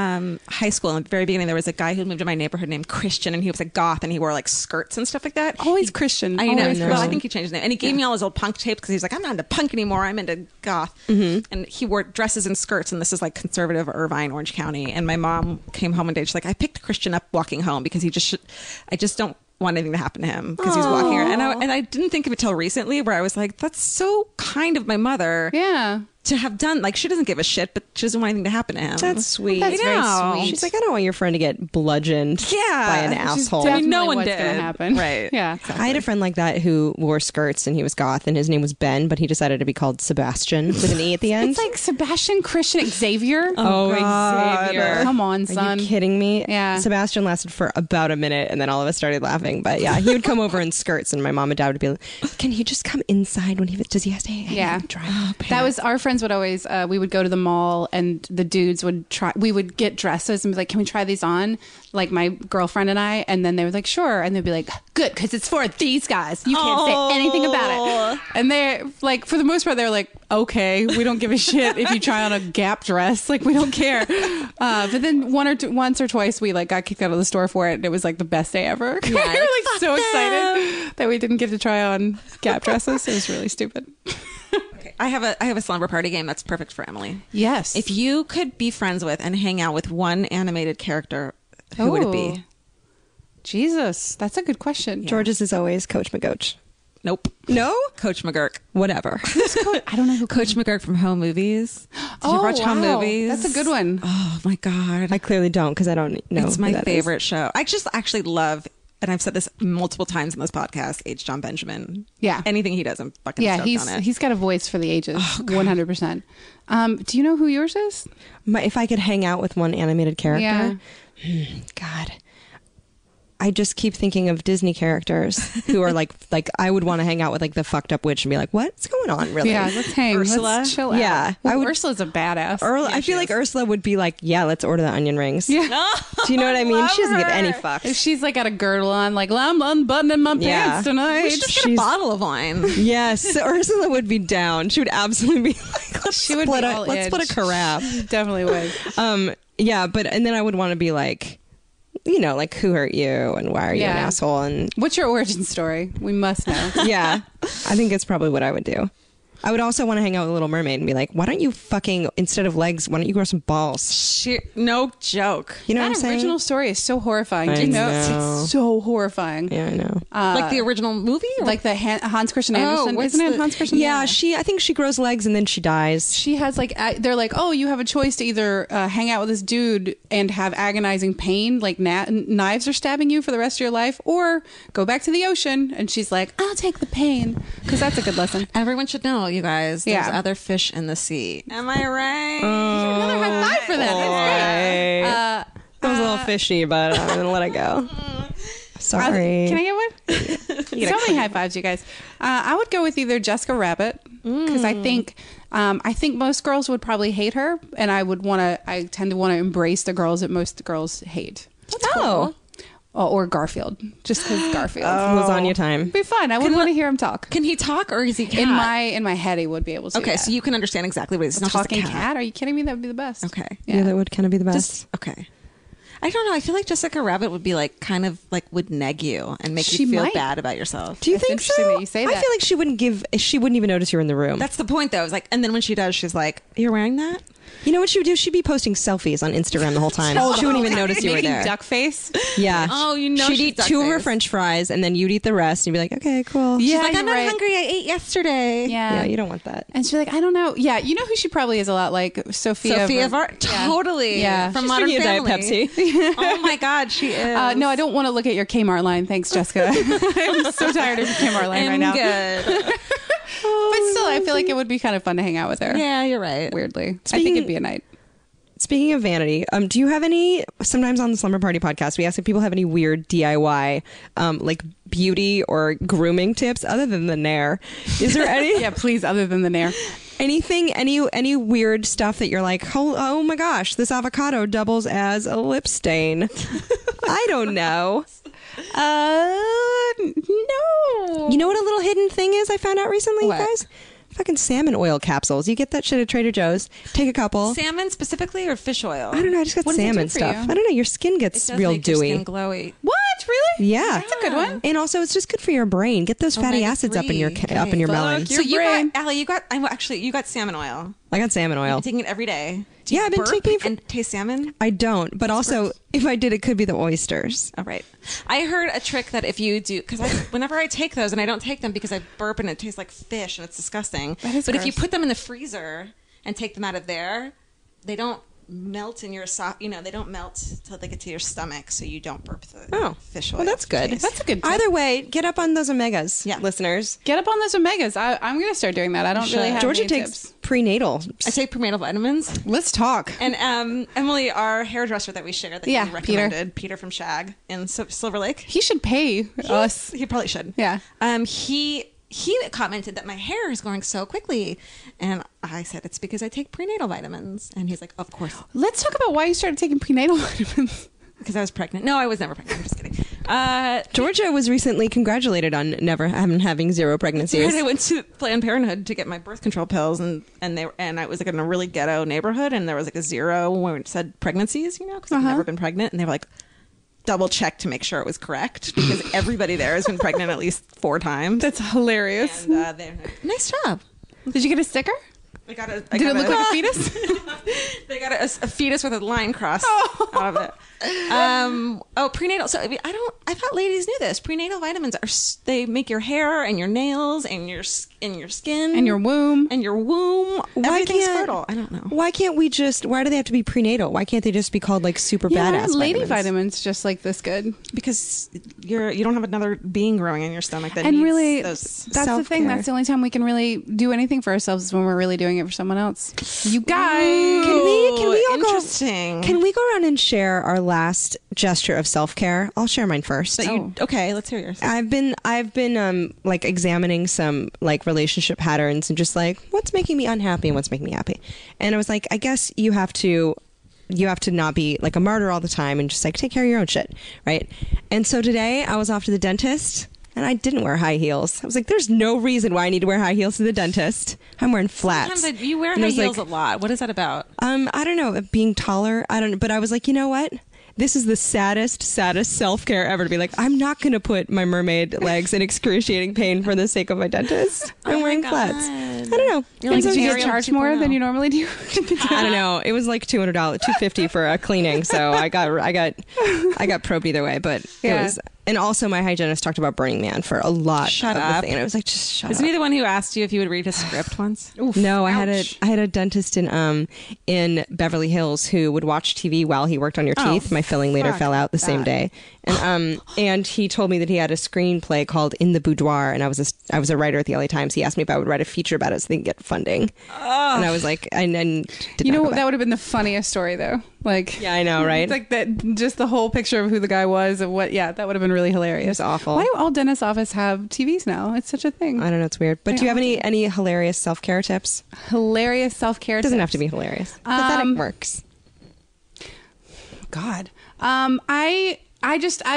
high school, in the very beginning, there was a guy who moved to my neighborhood named Christian, and he was a goth, and he wore like skirts and stuff like that. Always Christian. I know. Always Well, I Christian. think he changed his name, and he gave me all his old punk tapes because he was like, "I'm not into punk anymore. I'm into goth." And he wore dresses and skirts, and this is like conservative Irvine, Orange County. And my mom came home one day. She's like, "I picked Christian up walking home because I just don't want anything to happen to him because he's walking." And I didn't think of it till recently, where I was like, "That's so kind of my mother." Yeah. to have done, like, she doesn't give a shit, but she doesn't want anything to happen to him. That's sweet. That's very know. sweet. She's like, I don't want your friend to get bludgeoned by an asshole. I mean, no Definitely one what's did. gonna happen. Right. Yeah. I had a friend like that who wore skirts and he was goth and his name was Ben, but he decided to be called Sebastian with an E at the end. It's like Sebastian, Christian, Xavier. Oh, God. Xavier. Come on, Are son. you kidding me? Yeah. Sebastian lasted for about a minute and then all of us started laughing. But yeah, he would come over in skirts and my mom and dad would be like, can he just come inside when does he have to hang Yeah. out and dry? That was our friends would always we would go to the mall and the dudes would we would get dresses and be like, can we try these on, like my girlfriend and I, and then they were like, sure, and they'd be like, good, because it's for these guys, you can't say anything about it. And they're like, for the most part, they're like, okay, we don't give a shit if you try on a Gap dress, like we don't care. But then once or twice we like got kicked out of the store for it and it was like the best day ever. Yeah, We were like so excited that we didn't get to try on Gap dresses. It was really stupid. Okay. I have a slumber party game that's perfect for Emily. Yes. If you could be friends with and hang out with one animated character, who would it be? Jesus, that's a good question. George's is always Coach McGoach. Nope. No? Coach McGurk. Whatever. I don't know who. Coach McGurk from Home Movies. Did you watch Home Movies? That's a good one. Oh my God. I clearly don't because I don't know. It's who my that favorite is. show. I just actually love, and I've said this multiple times in this podcast, H. John Benjamin. Yeah. Anything he does, I'm fucking Yeah, stoked on it. he's got a voice for the ages, 100%. Do you know who yours is? If I could hang out with one animated character, God, I just keep thinking of Disney characters who are like I would want to hang out with like the fucked up witch and be like, what's going on, really? Yeah, let's hang. Ursula? Let's chill out. Yeah, Well, I would- Ursula's a badass. I feel like Ursula would be like, yeah, let's order the onion rings. Yeah. Do you know what I mean? love She doesn't give any her. fucks. If she's like got a girdle on, like, I'm unbuttoning my Yeah. pants tonight. We should just get a She's- bottle of wine. Yes, so Ursula would be down. She would absolutely be like, let's She would be split all let's split edge. a carafe. Definitely would. Yeah, and then I would want to be like, you know, like who hurt you and why are you an Yeah. asshole? And What's your origin story? We must know. yeah, I think it's probably what I would do. I would also want to hang out with Little Mermaid and be like, why don't you fucking, instead of legs, why don't you grow some balls? No joke. You know what I'm That saying? original story is so horrifying. Do I you know? know. It's so horrifying. Yeah, I know. Like the original movie? Or? Like the Hans Christian Andersen. what's Isn't it the- Hans Christian? Yeah, I think she grows legs and then she dies. She has like they're like, oh, you have a choice to either hang out with this dude and have agonizing pain, like knives are stabbing you for the rest of your life, or go back to the ocean. And she's like, I'll take the pain, because that's a good lesson. Everyone should know, you guys. There's Yeah. other fish in the sea. Am I right? Another high five for that. That's great. That was a little fishy, but I'm gonna let it go. Sorry. Can I get one? So many high fives, you guys. I would go with either Jessica Rabbit, because I think most girls would probably hate her, and I tend to want to embrace the girls that most girls hate. That's cool. Or Garfield, just because Garfield. Lasagna time. It'd be fun. I would want to hear him talk. Can he talk or is he cat? In my head, he would be able to. Okay, yeah. so you can understand exactly what it is. It's a not just a talking cat. cat. Are you kidding me? That would be the best. Okay. Yeah, that would kind of be the best. Okay. I don't know. I feel like Jessica Rabbit would be like kind of like would neg you and make She you feel might. bad about yourself. Do you That's think interesting so? that you say I that. feel like she wouldn't even notice you're in the room. That's the point, though. It's like, and then when she does, she's like, "You're wearing that." You know what she would do? She'd be posting selfies on Instagram the whole time. She wouldn't even notice you were Making there. duck face. Yeah. Oh, you know She'd she's eat duck 2 of her face. French fries, and then you'd eat the rest, and you'd be like, okay, cool. Yeah, She's like, "I'm you're not right. hungry. I ate yesterday." Yeah, you don't want that. And she's like, I don't know. Yeah, you know who she probably is a lot like? Sophia Var- totally. Yeah. From She's Modern drinking a Family. Diet Pepsi. Oh my God, she is. No, I don't want to look at your Kmart line. Thanks, Jessica. I'm so tired of your Kmart line right now. Good. But still, I feel like it would be kind of fun to hang out with her. Yeah, you're right. Weirdly. I Speaking- think it'd be a night. Speaking of vanity, do you have any, sometimes on the Slumber Party podcast, we ask if people have any weird DIY, like beauty or grooming tips other than the Nair. Is there any? Yeah, please, other than the Nair. Anything, any weird stuff that you're like, oh my gosh, this avocado doubles as a lip stain. I don't know. No. You know what a little hidden thing is I found out recently, What? you guys? Fucking salmon oil capsules. You get that shit at Trader Joe's. Take a couple. Salmon specifically or fish oil? I don't know. I just got What does it salmon do for stuff. you? I don't know. Your skin It gets does real make your dewy. skin glowy. What? Really? Yeah. That's a good one. And also, it's just good for your brain. Get those fatty Omega-3. acids up in your Okay. up in your melon. Fuck your So you brain. got, Alie, you got salmon oil. I got salmon oil. You're taking it every day. Do you Yeah, I've been burp taking it for- and taste salmon. I don't, but also if I did, it could be the oysters. Oh, right. I heard a trick that if you do, because whenever I take those, and I don't take them because I burp and it tastes like fish and it's disgusting. That is but if you gross. put them in the freezer and take them out of there, they don't melt in your they don't melt till they get to your stomach, so you don't burp the fish oil. Well, that's good. That's a good tip. Either way, get up on those omegas, listeners. Get up on those omegas. I'm going to start doing that. I don't really have Georgia any takes tips. prenatal. I take prenatal vitamins. Let's talk. And Emily, our hairdresser that we share, that you recommended, Peter from Shag in Silver Lake. He should pay us. He probably should. Yeah. He commented that my hair is growing so quickly, and I said it's because I take prenatal vitamins, and he's like, of course. Let's talk about why you started taking prenatal vitamins. Because I was pregnant. No, I was never pregnant. I'm just kidding. Georgia was recently congratulated on having 0 pregnancies. I went to Planned Parenthood to get my birth control pills, and I was like in a really ghetto neighborhood, and there was like a 0 where it said pregnancies, because I've never been pregnant, and they were like, double check to make sure it was correct, because everybody there has been pregnant at least 4 times. That's hilarious. And nice job. Did you get a sticker? Did it look like a fetus? They got a fetus with a line crossed out of it. Prenatal. So I thought ladies knew this. Prenatal vitamins they make your hair and your nails and your skin and your womb Everything's fertile. I don't know. Why do they have to be prenatal? Why can't they just be called like super badass lady vitamins just like this good? Because you don't have another being growing in your stomach that and needs really those that's the thing. That's the only time we can really do anything for ourselves is when we're really doing it for someone else. You guys, can we all interesting. Can we go around and share our last gesture of self-care? I'll share mine first. Okay, let's hear yours. I've been like examining some like relationship patterns and just like what's making me unhappy and what's making me happy. And I was like, I guess you have to not be like a martyr all the time and just like take care of your own shit, right? And so today I was off to the dentist and I didn't wear high heels. I was like, there's no reason why I need to wear high heels to the dentist. I'm wearing flats. Sometimes you wear high heels a lot. What is that about? I don't know, being taller. I don't know, but I was like, you know what? This is the saddest self-care ever, to be like, I'm not going to put my mermaid legs in excruciating pain for the sake of my dentist. I'm wearing flats. I don't know. You're like, did you get charged more than you normally do? I don't know. It was like $200, $250 for a cleaning. So I got probed either way, but it was. And also, my hygienist talked about Burning Man for a lot. Shut of up. the thing, and I was like, just shut up. Isn't he the one who asked you if you would read his script once? Oof, no, I had a dentist in Beverly Hills who would watch TV while he worked on your teeth. My filling later fell out the same day, and he told me that he had a screenplay called In the Boudoir, and I was a writer at the LA Times. He asked me if I would write a feature about it so they could get funding, and I was like, that would have been the funniest story though. Like, yeah, I know, right? Like that, just the whole picture of who the guy was and what. Yeah, that would have been really hilarious. It was awful. Why do all dentist offices have TVs now? It's such a thing. I don't know. It's weird. But do you have any hilarious self-care tips? Hilarious self-care. It doesn't have to be hilarious. Pathetic works. God, I've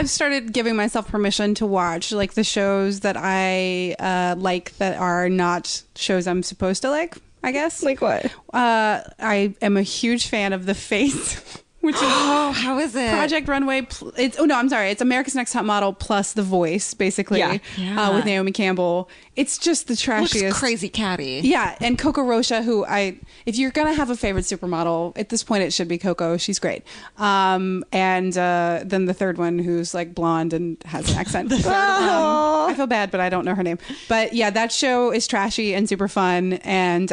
started giving myself permission to watch like the shows that I like that are not shows I'm supposed to like. I guess. Like what? I am a huge fan of The Face, which is how is it? Project Runway. It's America's Next Top Model plus The Voice, basically, with Naomi Campbell. It's just the trashiest. Looks crazy catty. Yeah, and Coco Rocha, who if you're gonna have a favorite supermodel, at this point it should be Coco. She's great. And then the third one, who's like blonde and has an accent. I feel bad, but I don't know her name. But yeah, that show is trashy and super fun. And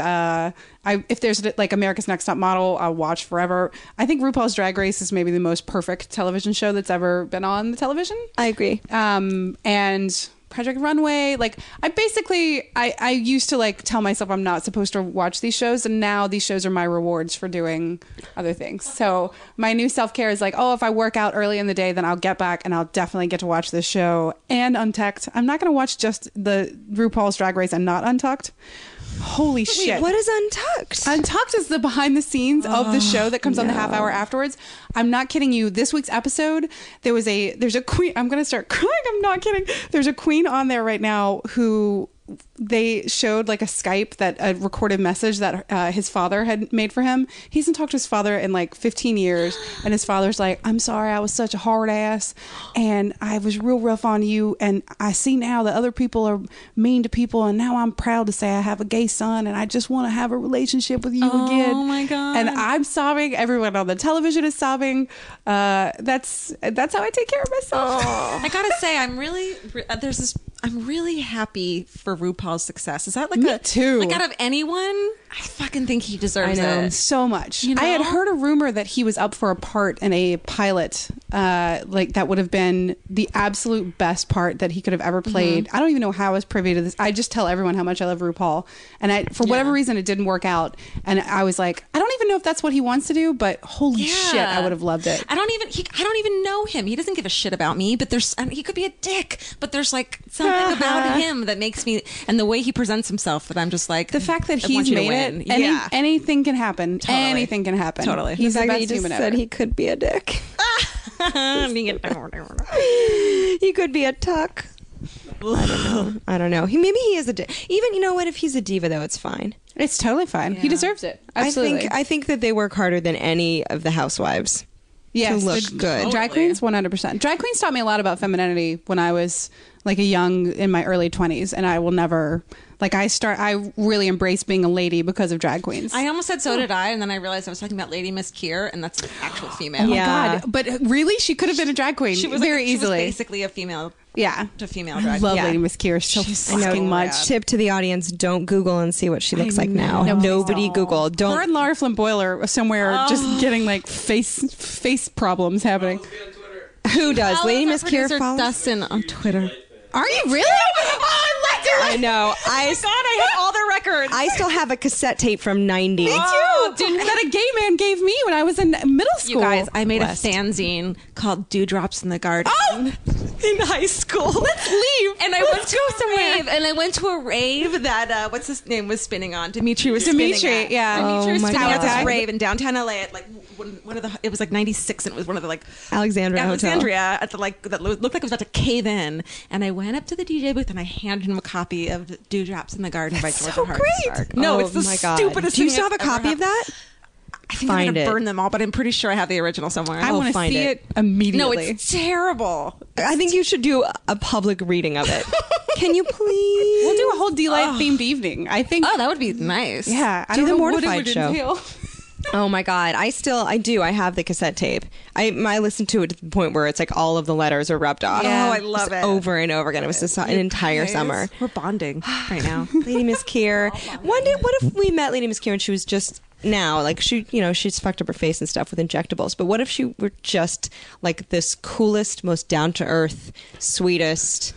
if there's like America's Next Top Model, I'll watch forever. I think RuPaul's Drag Race is maybe the most perfect television show that's ever been on the television. I agree. And Project Runway, like I used to like tell myself I'm not supposed to watch these shows, and now these shows are my rewards for doing other things. So my new self-care is like, if I work out early in the day, then I'll get back and I'll definitely get to watch this show and Untucked. I'm not going to watch just the RuPaul's Drag Race and not Untucked. Holy shit. What is Untucked? Untucked is the behind the scenes of the show that comes on the half hour afterwards. I'm not kidding you. This week's episode, there's a queen. I'm going to start crying. I'm not kidding. There's a queen on there right now who they showed like a Skype a recorded message that his father had made for him. He hasn't talked to his father in like 15 years. And his father's like, I'm sorry, I was such a hard ass and I was real rough on you. And I see now that other people are mean to people. And now I'm proud to say I have a gay son and I just want to have a relationship with you again. Oh my God. And I'm sobbing. Everyone on the television is sobbing. That's how I take care of myself. I gotta say, I'm really, there's this I'm really happy for RuPaul's success. Is that like Me too. Like out of anyone, I fucking think he deserves it. So much. You know? I had heard a rumor that he was up for a part in a pilot, like that would have been the absolute best part that he could have ever played. I don't even know how I was privy to this. I just tell everyone how much I love RuPaul, and for whatever reason it didn't work out. And I was like, I don't even know if that's what he wants to do, but holy shit, I would have loved it. I don't even know him. He doesn't give a shit about me, but he could be a dick, but there's like something about him that makes me, and the way he presents himself, that I'm just like, the fact that I want he's you to made win. it. Anything can happen. Totally. Anything can happen. Totally. He's the The fact that best he just human said ever. he could be a dick. He could be a tuck. I don't know. Maybe he is a dick. Even, you know what? If he's a diva, though, it's fine. It's totally fine. He deserves it. Absolutely. I think that they work harder than any of the housewives. Yes, to look the good. Drag queens, 100%. Drag queens taught me a lot about femininity when I was like in my early 20s, and I will never, like, I really embraced being a lady because of drag queens. I almost said so did I, and then I realized I was talking about Lady Miss Kier, and that's an actual female. Oh my Yeah. god! But really, she could have been a drag queen She was very she was easily. basically a female Yeah, to female I drag. love Yeah. Lady Miss Kier so fucking much. Tip to the audience: don't Google and see what she looks like now. No, please Nobody don't. Google. Her Don't. and Laura Flynn Boyle are somewhere just getting like face problems happening. Who does? Lady Miss Kier Producer follows? Dustin on Twitter. Are you really? I know. I had all the records. I still have a cassette tape from '90. Me too. Dude, that a gay man gave me when I was in middle school. You guys, I made West. a fanzine called Dewdrops in the Garden. Oh! In high school. Let's leave. And I Let's went to go a somewhere. rave, and I went to a rave that what's his name was spinning on. Dimitri was spinning at. yeah. Dimitri was Oh my spinning at God. this rave in downtown LA at like one of the. It was like '96, and it was one of the like Alexandria Hotel. Alexandria at the like that looked like it was about to cave in. And I went up to the DJ booth and I handed him a copy of Dewdrops in the Garden by George so and great. Hardstark. No, Oh it's the my God. stupidest. Do you thing still have a that's ever copy of happened. that? I think I'm Find gonna it. burn them all, but I'm pretty sure I have the original somewhere. I want to find see it. it immediately. No, it's terrible. I think you should do a public reading of it. Can you please? We'll do a whole D-Light themed evening. I think. Oh, that would be nice. Yeah, I Do don't the know what it Mortified would show. entail. Oh my God. I do. I have the cassette tape. I listened to it to the point where it's like all of the letters are rubbed off. Yeah. Oh, I love Just it. over and over again. It was just an entire Guys, summer. We're bonding right now. Lady Miss Kier. What if we met Lady Miss Kier and she was just now, like, she's fucked up her face and stuff with injectables, but what if she were just like this coolest, most down to earth, sweetest.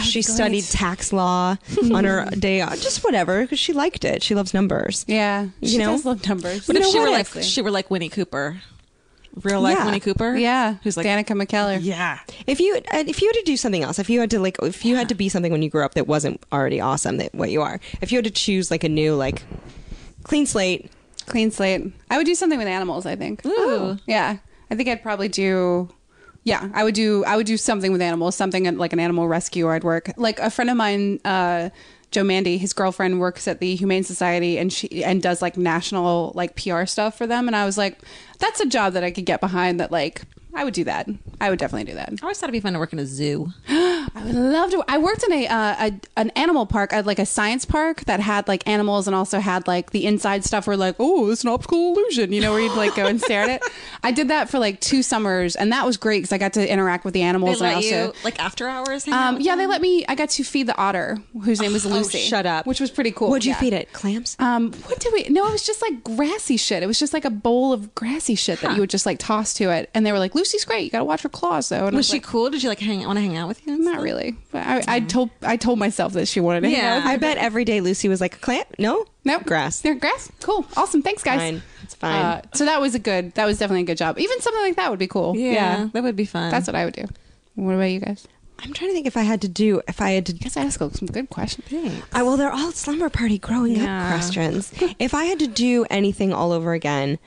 She studied tax law on her day off, just whatever, because she liked it. She loves numbers. Yeah, she know? does love numbers. What if You she know were what? like Honestly. she were like Winnie Cooper, real life Yeah. Winnie Cooper? Yeah, who's like Danica McKellar. yeah. If you had to do something else, if you had to be something when you grew up that wasn't already awesome, that what you are, if you had to choose like a new like clean slate. Clean slate. I would do something with animals, I think. Ooh. Yeah. I think I'd probably do I would do something with animals, something like an animal rescue where I'd work. Like a friend of mine, Joe Mandy, his girlfriend works at the Humane Society and does like national like PR stuff for them, and I was like, that's a job that I could get behind, that like I would do that. I would definitely do that. I always thought it'd be fun to work in a zoo. I would love to. I worked in an animal park, like a science park that had like animals and also had like the inside stuff where like, oh, it's an optical illusion, where you'd like go and stare at it. I did that for like 2 summers, and that was great because I got to interact with the They animals. let and I you also, like after hours. Hang out with yeah, them? they let me. I got to feed the otter, whose name was Lucy. shut up. Which was pretty cool. What'd you Yeah. feed it? Clams? What did we? No, it was just like grassy shit. It was just like a bowl of grassy shit that you would just like toss to it, and they were like, "Lucy's great. You got to watch her claws, though." And I Was she like, cool? Did you like want to hang out with you? and Not stuff? really. But I told myself that she wanted to hang out with me. I bet every day Lucy was like, clam? No? Nope. Grass. They're grass. Cool. Awesome. Thanks, guys. Fine. It's fine. So that was definitely a good job. Even something like that would be cool. Yeah, that would be fun. That's what I would do. What about you guys? I'm trying to think if I had to. You guys ask some good questions. Well, they're all slumber party growing up Yeah. questions. If I had to do anything all over again,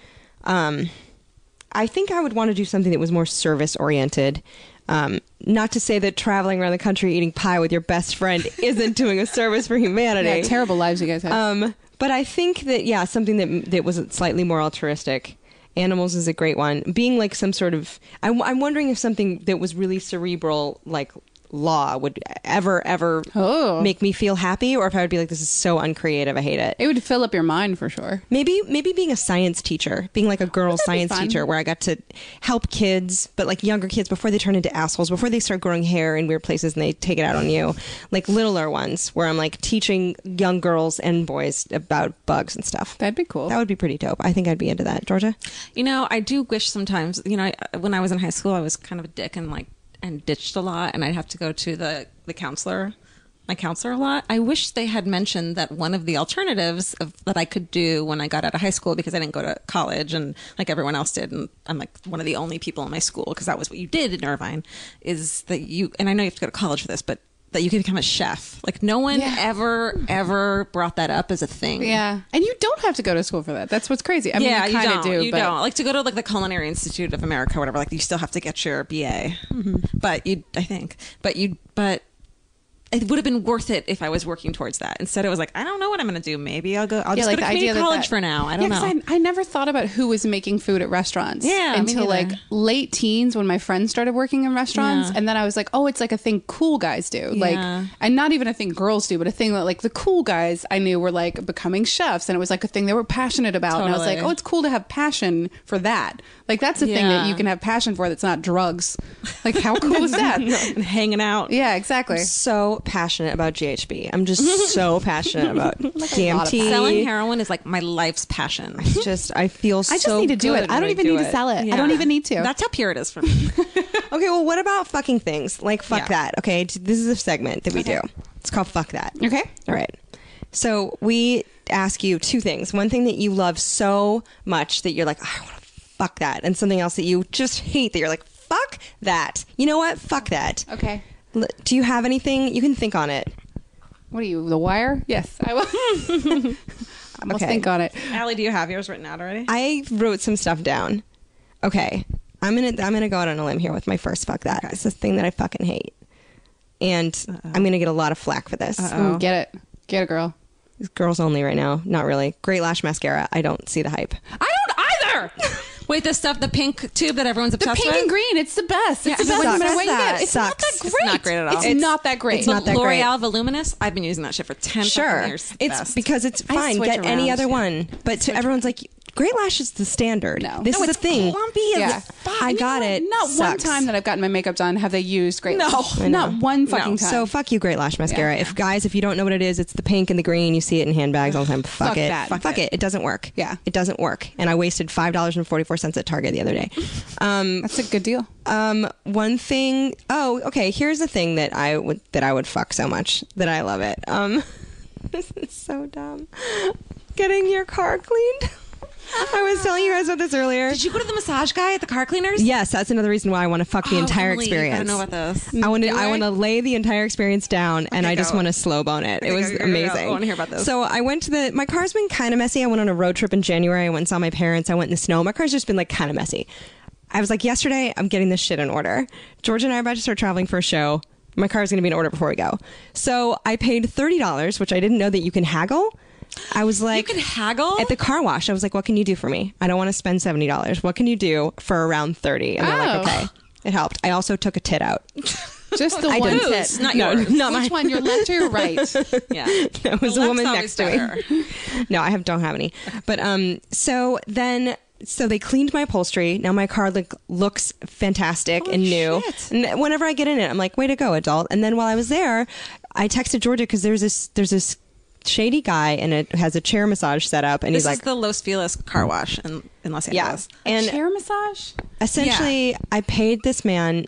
I think I would want to do something that was more service oriented. Not to say that traveling around the country eating pie with your best friend isn't doing a service for humanity. Yeah, terrible lives you guys have. But I think that, something that was slightly more altruistic. Animals is a great one. Being like some sort of... I'm wondering if something that was really cerebral, like law would ever Oh. make me feel happy, or if I would be like, this is so uncreative, I hate it. It would fill up your mind for sure. Maybe being a science teacher, being like a girl science fun. teacher, where I got to help kids, but like younger kids before they turn into assholes, before they start growing hair in weird places and they take it out on you, like littler ones, where I'm like teaching young girls and boys about bugs and stuff. That'd be cool. That would be pretty dope. I think I'd be into that. Georgia? You know, I do wish sometimes, you know, when I was in high school, I was kind of a dick and ditched a lot, and I'd have to go to the counselor, my counselor a lot. I wish they had mentioned that one of the alternatives that I could do when I got out of high school, because I didn't go to college and like everyone else did, and I'm like one of the only people in my school, because that was what you did in Irvine, is that you, and I know you have to go to college for this, but that you can become a chef. Like no one ever brought that up as a thing. Yeah. And you don't have to go to school for that. That's what's crazy. I mean, you kind of do. You don't. Like to go to like the Culinary Institute of America or whatever, like you still have to get your BA. Mm-hmm. But it would have been worth it if I was working towards that. Instead, it was like, I don't know what I'm going to do. Maybe I'll just go to community college for now. I don't know. I never thought about who was making food at restaurants until me like late teens when my friends started working in restaurants. Yeah. And then I was like, oh, it's like a thing cool guys do. Like, and not even a thing girls do, but a thing that like the cool guys I knew were like becoming chefs. And it was like a thing they were passionate about. Totally. And I was like, oh, it's cool to have passion for that. Like, that's a thing that you can have passion for that's not drugs. Like, how cool is that? And hanging out. Yeah, exactly. I'm so passionate about GHB. I'm just so passionate about DMT. Selling heroin is like my life's passion. I feel so I just need to do it. I don't even need to sell it. I don't even need to. That's how pure it is for me. Okay, well, what about fucking things? Like, fuck that. Okay, this is a segment that we do. It's called Fuck That. Okay. All right. So we ask you two things. One thing that you love so much that you're like, I want to fuck that. And something else that you just hate that you're like, fuck that. You know what? Fuck that. Okay. Do you have anything? You can think on it. What are you, The Wire? Yes, I will. I must think on it. Alie, do you have yours written out already? I wrote some stuff down. Okay. I'm gonna go out on a limb here with my first fuck that. It's this thing that I fucking hate. And I'm gonna get a lot of flack for this. Ooh, get it, girl. It's girls only right now. Not really. Great Lash Mascara. I don't see the hype. I don't either. Wait, the pink tube that everyone's The obsessed pink with? and green, it's the best. It's the best sucks. no matter what you That get. It's sucks. not that great. It's not great at all. It's not that great. It's not that great. L'Oreal Voluminous, I've been using that shit for 10 fucking years. It's Best. because it's I fine. switch Get any around. other one. But to everyone's like, Great Lash is the standard. No. This No, is the it's thing. clumpy as Yeah. fuck. I got it. Not one Sucks. time that I've gotten my makeup done have they used Great No. Lash. I know. Not one fucking time. So fuck you, Great Lash Mascara. Yeah. If you don't know what it is, it's the pink and the green. You see it in handbags all the time. Fuck it. that. Fuck it. It doesn't work. Yeah. It doesn't work. And I wasted $5.44 at Target the other day. That's a good deal. One thing. Oh, okay. Here's the thing that I would fuck so much that I love it. This is so dumb. Getting your car cleaned. I was telling you guys about this earlier. Did you go to the massage guy at the car cleaners? Yes, that's another reason why I want to fuck the entire Emily, experience. I don't know about this. I want to lay the entire experience down, and I just go. want to slow bone it. It was go. amazing. I want to hear about this. So I went to my car's been kind of messy. I went on a road trip in January. I went and saw my parents. I went in the snow. My car's just been like kind of messy. I was like, yesterday, I'm getting this shit in order. George and I are about to start traveling for a show. My car's going to be in order before we go. So I paid $30, which I didn't know that you can haggle. I was like, you can haggle at the car wash. I was like, what can you do for me? I don't want to spend $70. What can you do for around 30? And they're like, okay. It helped. I also took a tit out. Just the I one didn't. tit. Not No, yours. not Which mine. one? Your left or your right? Yeah. There was The a woman left's next to always me. No, don't have any. But so they cleaned my upholstery. Now my car looks fantastic and new. shit. And whenever I get in it, I'm like, way to go, adult. And then while I was there, I texted Georgia because there's this shady guy and it has a chair massage set up, and This he's like, is the Los Feliz car wash in Los Angeles. and Chair massage? essentially I paid this man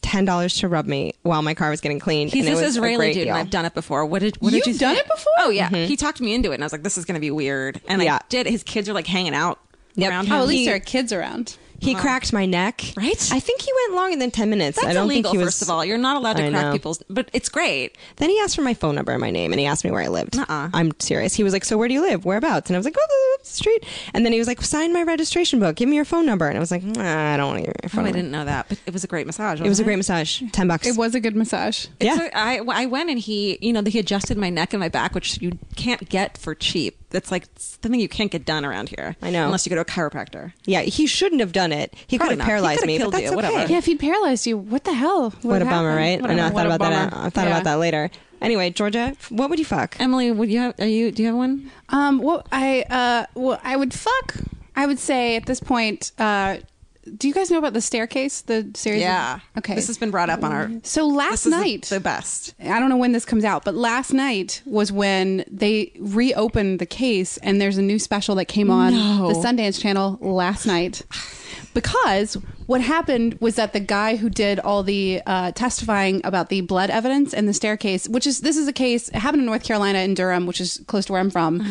$10 to rub me while my car was getting cleaned. He's and it this was a Israeli great dude, deal. and I've done it before. What did You've you done think? it before? Oh yeah, he talked me into it, and I was like, "This is going to be weird." And Yeah. I did. His kids are like hanging out Yep. around Oh, him. at least there are kids around. He cracked my neck. Right? I think he went longer than 10 minutes. That's I don't illegal. think he was. First of all, you're not allowed to I crack know. people's. But it's great. Then he asked for my phone number and my name, and he asked me where I lived. Nuh-uh. I'm serious. He was like, so where do you live? Whereabouts? And I was like, oh, the street. And then he was like, sign my registration book. Give me your phone number. And I was like, nah, I don't want to give you your phone Oh, I number. didn't know that, but it was a great massage. It was a great massage. $10. It was a good massage. Yeah. I went and he adjusted my neck and my back, which you can't get for cheap. It's like something you can't get done around here. I know. Unless you go to a chiropractor. Yeah, he shouldn't have done it. He could Probably have not. He paralyzed could have me, but killed that's you, okay. whatever. Yeah, if he'd paralyzed you, what the hell? What a bummer, right? I know. I thought What a about that. bummer. I thought about that later. Anyway, Georgia, what would you fuck? Emily, do you have one? I would fuck. I would say at this point, do you guys know about The Staircase, the series? Yeah. Okay. This has been brought up on our... So last night, the best. I don't know when this comes out, but last night was when they reopened the case, and there's a new special that came on the Sundance Channel last night. Because what happened was that the guy who did all the testifying about the blood evidence and the staircase, this is a case, it happened in North Carolina in Durham, which is close to where I'm from.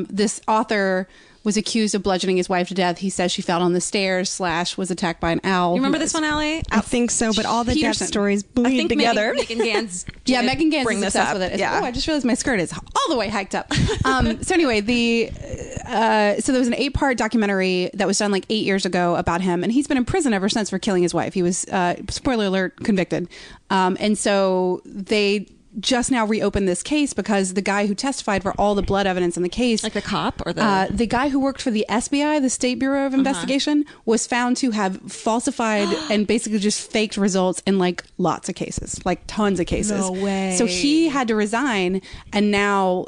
This author was accused of bludgeoning his wife to death. He says she fell on the stairs / was attacked by an owl. You remember this one, Alie? I think so, but all the death Peterson. stories I bleed think together. Megan Gans Yeah, Megan Gans bring is this obsessed up. with it. Yeah. Oh, I just realized my skirt is all the way hiked up. So anyway, so there was an 8-part documentary that was done like 8 years ago about him, and he's been in prison ever since for killing his wife. He was, spoiler alert, convicted. And so they just now reopened this case because the guy who testified for all the blood evidence in the case, Like the cop or the guy who worked for the SBI, the State Bureau of Investigation, was found to have falsified and basically just faked results in like lots of cases, like tons of cases. No way. So he had to resign, and now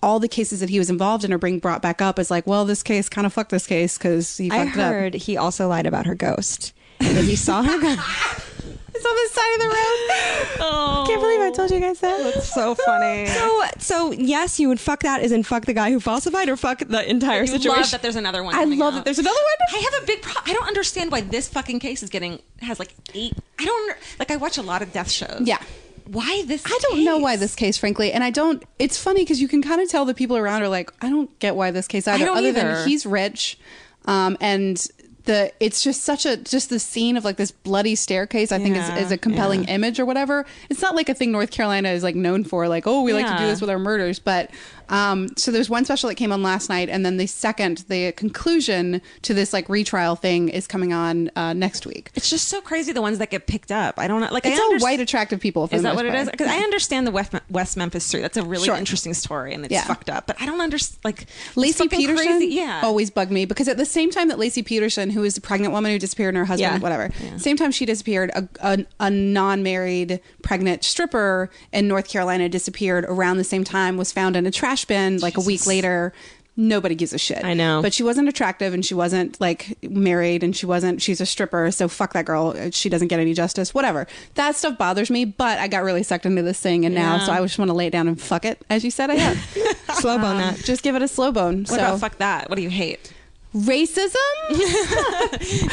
all the cases that he was involved in are being brought back up as like, well, this case kind of fucked this case because he I fucked it up. heard he also lied about her ghost. And that he saw her ghost. It's on the side of the road. Oh, I can't believe I told you guys that. that's so funny. So yes, you would fuck that as in fuck the guy who falsified or fuck the entire You situation. love that there's another one. I coming love out. that there's another one. I have a big problem. I don't understand why this fucking case has like 8. I don't like. I watch a lot of death shows. Yeah. Why this? I don't know case? why this case, frankly, and I don't. It's funny because you can kind of tell the people around are like, I don't get why this case either. don't Other either. than he's rich, and it's just just the scene of like this bloody staircase. I think is a compelling image or whatever. It's not like a thing North Carolina is like known for, like, oh, we like to do this with our murders, but. So there's one special that came on last night, and then the conclusion to this like retrial thing is coming on next week. It's just so crazy the ones that get picked up. I don't know. Like It's all white, attractive people. For Is the that most what it part. is? Because I understand the West Memphis story. That's a really Sure. interesting story, and it's fucked up. But I don't understand. Like Lacey Peterson crazy. always bugged me because at the same time that Lacey Peterson, who is the pregnant woman who disappeared and her husband, whatever, same time she disappeared, a non-married pregnant stripper in North Carolina disappeared around the same time, was found in a trash bin like a week later. Nobody gives a shit. I know. But she wasn't attractive, and she wasn't like married, and she's a stripper, so fuck that girl. She doesn't get any justice. Whatever. That stuff bothers me, but I got really sucked into this thing, and now, so I just want to lay it down and fuck it, as you said I have. Slow bone that. Just give it a slow bone. What about fuck that? What do you hate? Racism?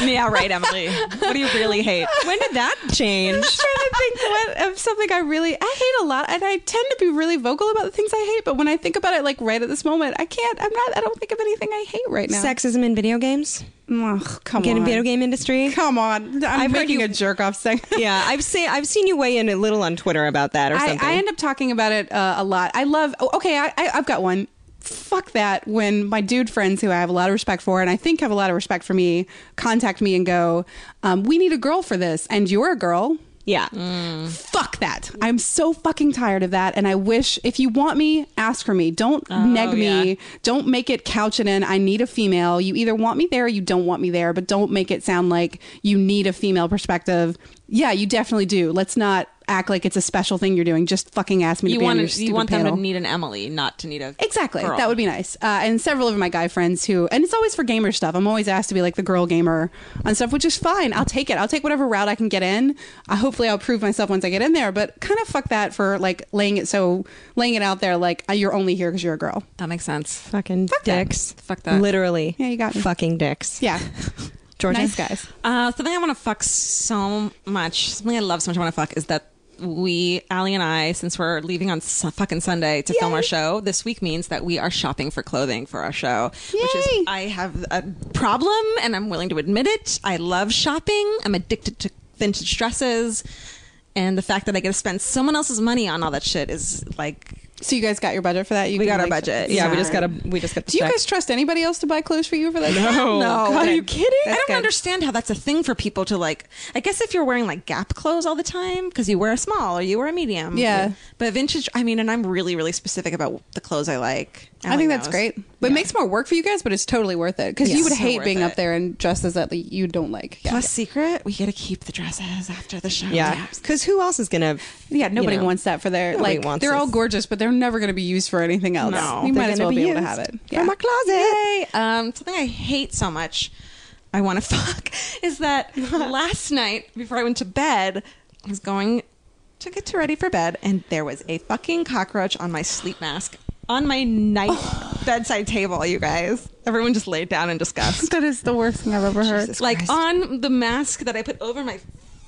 Yeah, right, Emily. What do you really hate? When did that change? I'm trying to think of something I hate a lot, and I tend to be really vocal about the things I hate, but when I think about it like right at this moment, I don't think of anything I hate right now. Sexism in video games? Ugh, come In on. the video game industry? Come on. I'm heard making you- a jerk off thing. Yeah, I've seen you weigh in a little on Twitter about that or something. I end up talking about it a lot. I've got one. Fuck that when my dude friends who I have a lot of respect for and I think have a lot of respect for me contact me and go, we need a girl for this and you're a girl. Yeah. Fuck that. I'm so fucking tired of that. And I wish if you want me, ask for me. Don't neg me. Don't make it couch it in. I need a female. You either want me there or you don't want me there, but don't make it sound like you need a female perspective. Yeah, you definitely do. Let's not act like it's a special thing you're doing. Just fucking ask me to be on your stupid You want panel. them to need an Emily, not to need a Exactly. girl. That would be nice. And several of my guy friends and it's always for gamer stuff. I'm always asked to be like the girl gamer on stuff, which is fine. I'll take it. I'll take whatever route I can get in. Hopefully I'll prove myself once I get in there, but kind of fuck that for like laying it out there like you're only here because you're a girl. That makes sense. Fucking dicks. Fuck that. Literally. Yeah, you got me. Fucking dicks. Yeah. Georgia? Nice guys. Something I want to fuck so much, something I love so much I want to fuck is that Alie and I, since we're leaving on fucking Sunday to film our show, this week means that we are shopping for clothing for our show. Which is, Yay. I have a problem and I'm willing to admit it. I love shopping. I'm addicted to vintage dresses. And the fact that I get to spend someone else's money on all that shit is like... So you guys got your budget for that? We got our budget. Yeah, we Yeah. just got the Do you guys trust anybody else to buy clothes for you for that? No. God, are you kidding? I don't understand how that's a thing for people to like. I guess if you're wearing like Gap clothes all the time because you wear a small or you wear a medium. Yeah. But vintage, I mean, and I'm really, really specific about the clothes I like. I think that's great. But it makes more work for you guys, but it's totally worth it. Because you would hate being up there in dresses that you don't like. Yeah. Plus, secret, we get to keep the dresses after the show. Yeah. Because who else is going to... Yeah, nobody wants that for their... They're all gorgeous, but they're never going to be used for anything else. No. You might as well be able to have it. From my closet. Yay. Something I hate so much, I want to fuck, is that last night, before I went to bed, I was going to get ready for bed, and there was a fucking cockroach on my sleep mask. On my bedside table, you guys. Everyone just laid down in disgust. That is the worst thing I've ever heard. Jesus Like Christ. on the mask that I put over my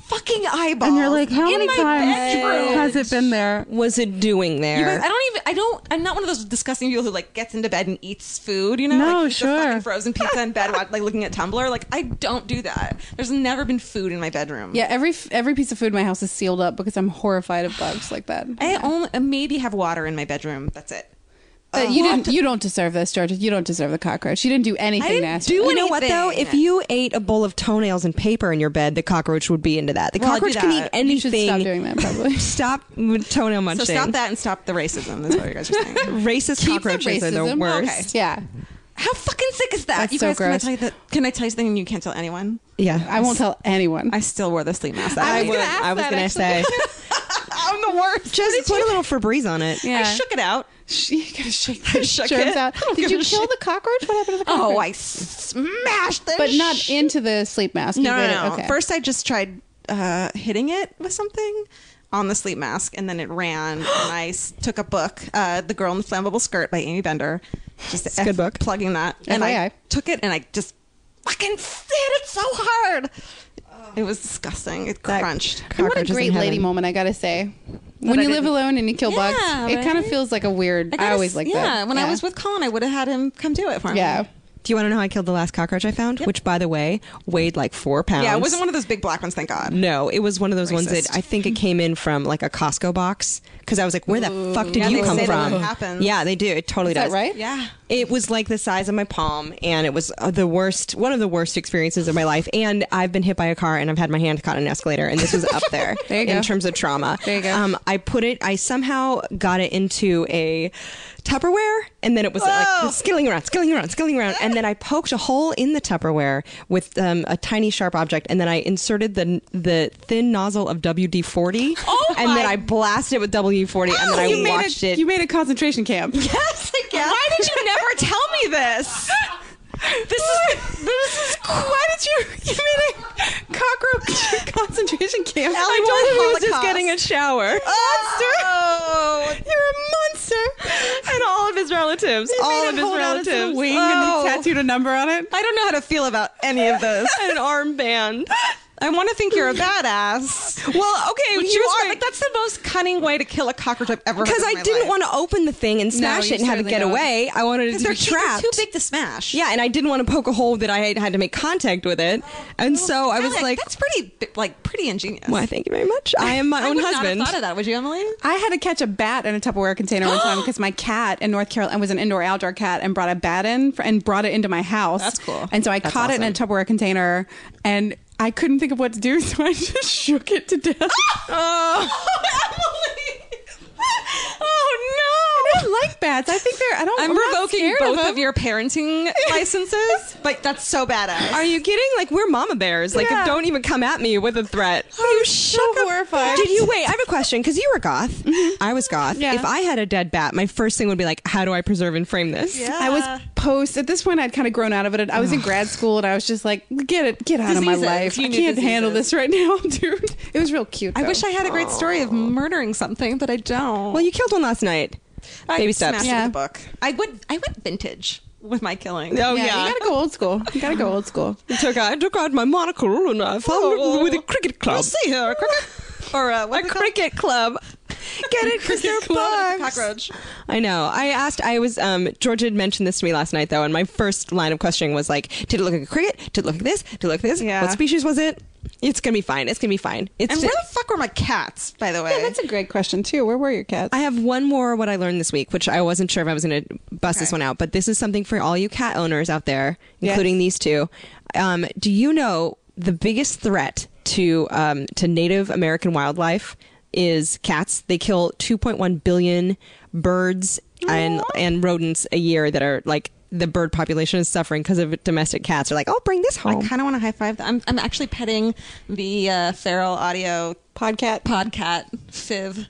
fucking eyeball. And you're like, how many my times bedroom. has it been there? Was it doing there? You guys, I'm not one of those disgusting people who like gets into bed and eats food, you know? No, like, eats a sure. fucking frozen pizza in bed, like looking at Tumblr. Like, I don't do that. There's never been food in my bedroom. Yeah, every piece of food in my house is sealed up because I'm horrified of bugs like that. I only maybe have water in my bedroom. That's it. You don't deserve this, Georgia. You don't deserve the cockroach. You didn't do anything nasty. You know what though? anything. If you ate a bowl of toenails and paper in your bed, the cockroach would be into that. The Well, I do cockroach can eat that. anything. You should stop doing that, probably. Stop with toenail munching. So stop that and stop the racism. That's what you guys are saying. Racist Keep the cockroaches are the racism. worst. Okay. Yeah. How fucking sick is that? That's you so guys, gross. Can I tell you something you can't tell anyone? Yeah, I won't tell anyone. I still wore the sleep mask. I was would. gonna ask I was that, gonna actually. say, I'm the worst. just put a little Febreze on it. Yeah. I shook it out. You gotta shake the shook germs it. out. I don't Did give you a kill shit. the cockroach? What happened to the cockroach? Oh, I smashed the But not into the sleep mask. No, You did no, it. no. Okay. First, I just tried hitting it with something on the sleep mask, and then it ran. And I took a book, "The Girl in the Flammable Skirt" by Amy Bender. Just It's a good book. Plugging that, and FYI. I took it and I just fucking hit it so hard. It was disgusting. It crunched. And what a Cockroaches great in lady heaven. moment, I gotta say. When I you live didn't- alone and you kill bugs, Yeah, it kind of right? feels like a weird. I always like that. Yeah, when I was with Colin, I would have had him come do it for me. Yeah. Do you want to know how I killed the last cockroach I found? Which, by the way, weighed like 4 pounds. Yeah, it wasn't one of those big black ones, thank God. No, it was one of those ones that Racist. I think it came in from like a Costco box. Because I was like, where the fuck did Yeah, you they come say that from? happens. Yeah, they do. It totally Is that does. right? Yeah. It was like the size of my palm, and it was one of the worst experiences of my life. And I've been hit by a car, and I've had my hand caught in an escalator, and this was up there, There you in go. terms of trauma. There you go. I somehow got it into a Tupperware, and then it was like skilling around, and then I poked a hole in the Tupperware with a tiny sharp object, and then I inserted the thin nozzle of WD-40, and then I blasted it with WD-40, and then I watched it. You made a concentration camp. Yes, I guess. Why did you never tell me this? This is. Why did you made a Cockroach concentration camp. Alie I told him he was just Holocaust. getting a shower. Oh, You're a monster. And all of his relatives. All of his relatives. Wing Oh. and he tattooed a number on it. I don't know how to feel about any of this. And an armband. I want to think you're a badass. Well, okay, But here's you are. my- Like, that's the most cunning way to kill a cockroach I've ever heard. because in I my didn't life. want to open the thing and smash you it and have it certainly get don't. away. I wanted it to They're be trapped. too big to smash. Yeah, and I didn't want to poke a hole that I had to make contact with it. And so I was like, that's pretty ingenious. well, thank you very much. I am my I own would husband. not have thought of that, would you, Emily? I had to catch a bat in a Tupperware container one time because my cat in North Carolina was an indoor outdoor cat and brought a bat in and brought it into my house. That's cool. And so I caught it in a Tupperware container and I couldn't think of what to do, so I just shook it to death. Oh, Emily! Oh I don't like bats. I think they're. I'm not revoking scared both them. of your parenting licenses, but that's so badass. Are you kidding? Like, we're mama bears. Like, Yeah. don't even come at me with a threat. You so horrified. Did you wait? I have a question because you were goth. I was goth. Yeah. If I had a dead bat, my first thing would be like, how do I preserve and frame this? Yeah. I was post at this point. I'd kind of grown out of it. I was in grad school, and I was just like, get out of my Diseases. life. You I knew can't handle diseases. this right now, dude. It was real cute. I though. wish I had a great story of murdering something, but I don't. Well, you killed one last night. I Baby steps. smashed it Yeah. with a book. I went vintage with my killing. Oh, Yeah, yeah. you gotta go old school. You gotta go old school. I took out my monocle and I found it with a cricket club. We'll see here. A cricket? Or what A cricket club. Get it, Christopher club Bugs. cockroach. I know. George had mentioned this to me last night, though, and my first line of questioning was like, did it look like a cricket? Did it look like this? Did it look like this? Yeah. What species was it? It's going to be fine. It's going to be fine. It's And just- where the fuck were my cats, by the way? Yeah, that's a great question too. Where were your cats? I have one more what I learned this week, which I wasn't sure if I was going to bust this Okay. one out, but this is something for all you cat owners out there, Yes. including these two. Do you know the biggest threat to Native American wildlife is cats? They kill 2.1 billion birds and rodents a year that are like the bird population is suffering because of domestic cats. Are like, oh, bring this home. I kind of want to high five. I'm actually petting the feral audio podcat Fiv.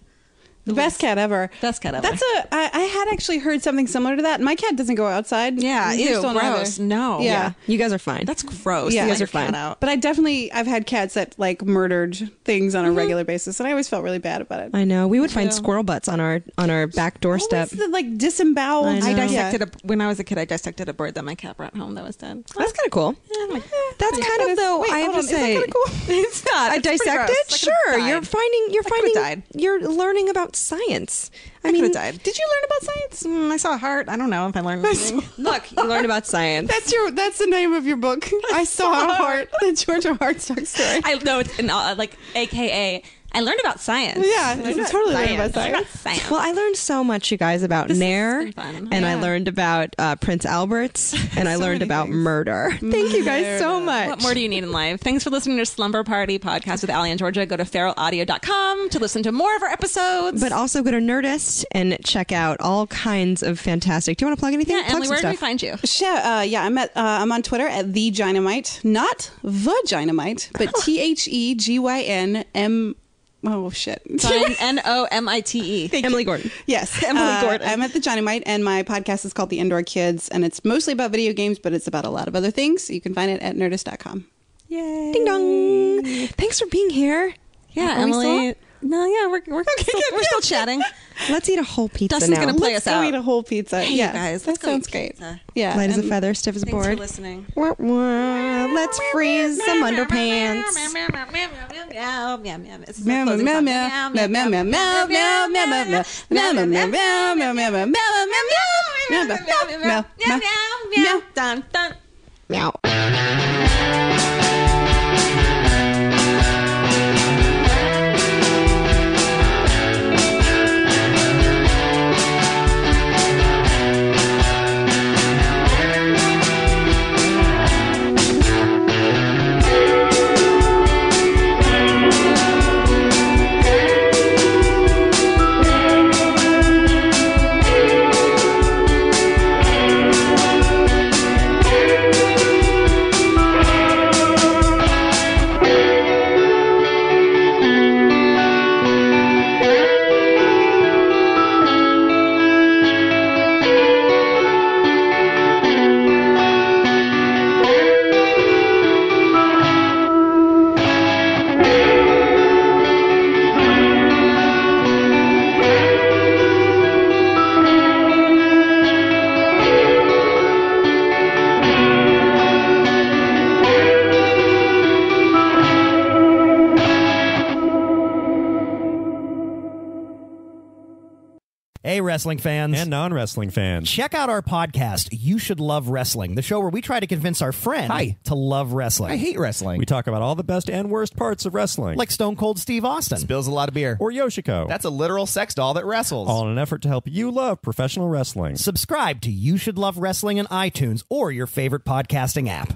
The best cat ever. Best cat ever. I had actually heard something similar to that. My cat doesn't go outside. Yeah, ew, gross. No. Yeah. You guys are fine. That's gross. Yeah. You guys are fine. out. But I've had cats that like murdered things on a regular basis, and I always felt really bad about it. I know. We would find squirrel butts on our back doorstep. Always the like disemboweled. I dissected when I was a kid. I dissected a bird that my cat brought home that was dead. That's kind of cool. Yeah, That's kind of though. I have to say, cool? it's not. I dissected. Sure, you're learning about science. I mean, died. Did you learn about science? I saw a heart. I don't know if I learned anything. Look, you learned about science. That's the name of your book. I saw a heart. The Georgia Hartstock story. I know it's like AKA. I learned about science. Yeah, I totally learned about science. Well, I learned so much, you guys, about Nair, and I learned about Prince Albert's, and I learned about murder. Thank you guys so much. What more do you need in life? Thanks for listening to Slumber Party podcast with Alie and Georgia. Go to feralaudio.com to listen to more of our episodes. But also go to Nerdist and check out all kinds of fantastic. Do you want to plug anything? Yeah, Emily, where do we find you? I'm on Twitter at the Gynamite, not Vaginamite, but THEGYNM. Oh, shit. Nomite. Emily Gordon. Yes. Emily Gordon. I'm at the Gynamite, and my podcast is called The Indoor Kids, and it's mostly about video games, but it's about a lot of other things. You can find it at nerdist.com. Yay. Ding dong. Thanks for being here. Yeah, Emily. No, yeah, we're still chatting. Let's eat a whole pizza Dustin's now. going to play us out. Let's go eat a whole pizza. Hey, yeah, you guys. That sounds great. Yeah. Light as a feather, stiff as a board. Thanks for listening. Let's freeze some underpants. Meow, meow, meow. It's Meow, meow, meow, meow, meow, meow, meow, meow, meow, meow, meow, meow, meow, meow, meow, meow, meow, meow, meow, dun, dun. Meow. Hey, wrestling fans. And non-wrestling fans. Check out our podcast, You Should Love Wrestling, the show where we try to convince our friend to love wrestling. I hate wrestling. We talk about all the best and worst parts of wrestling. Like Stone Cold Steve Austin. Spills a lot of beer. Or Yoshiko. That's a literal sex doll that wrestles. All in an effort to help you love professional wrestling. Subscribe to You Should Love Wrestling in iTunes or your favorite podcasting app.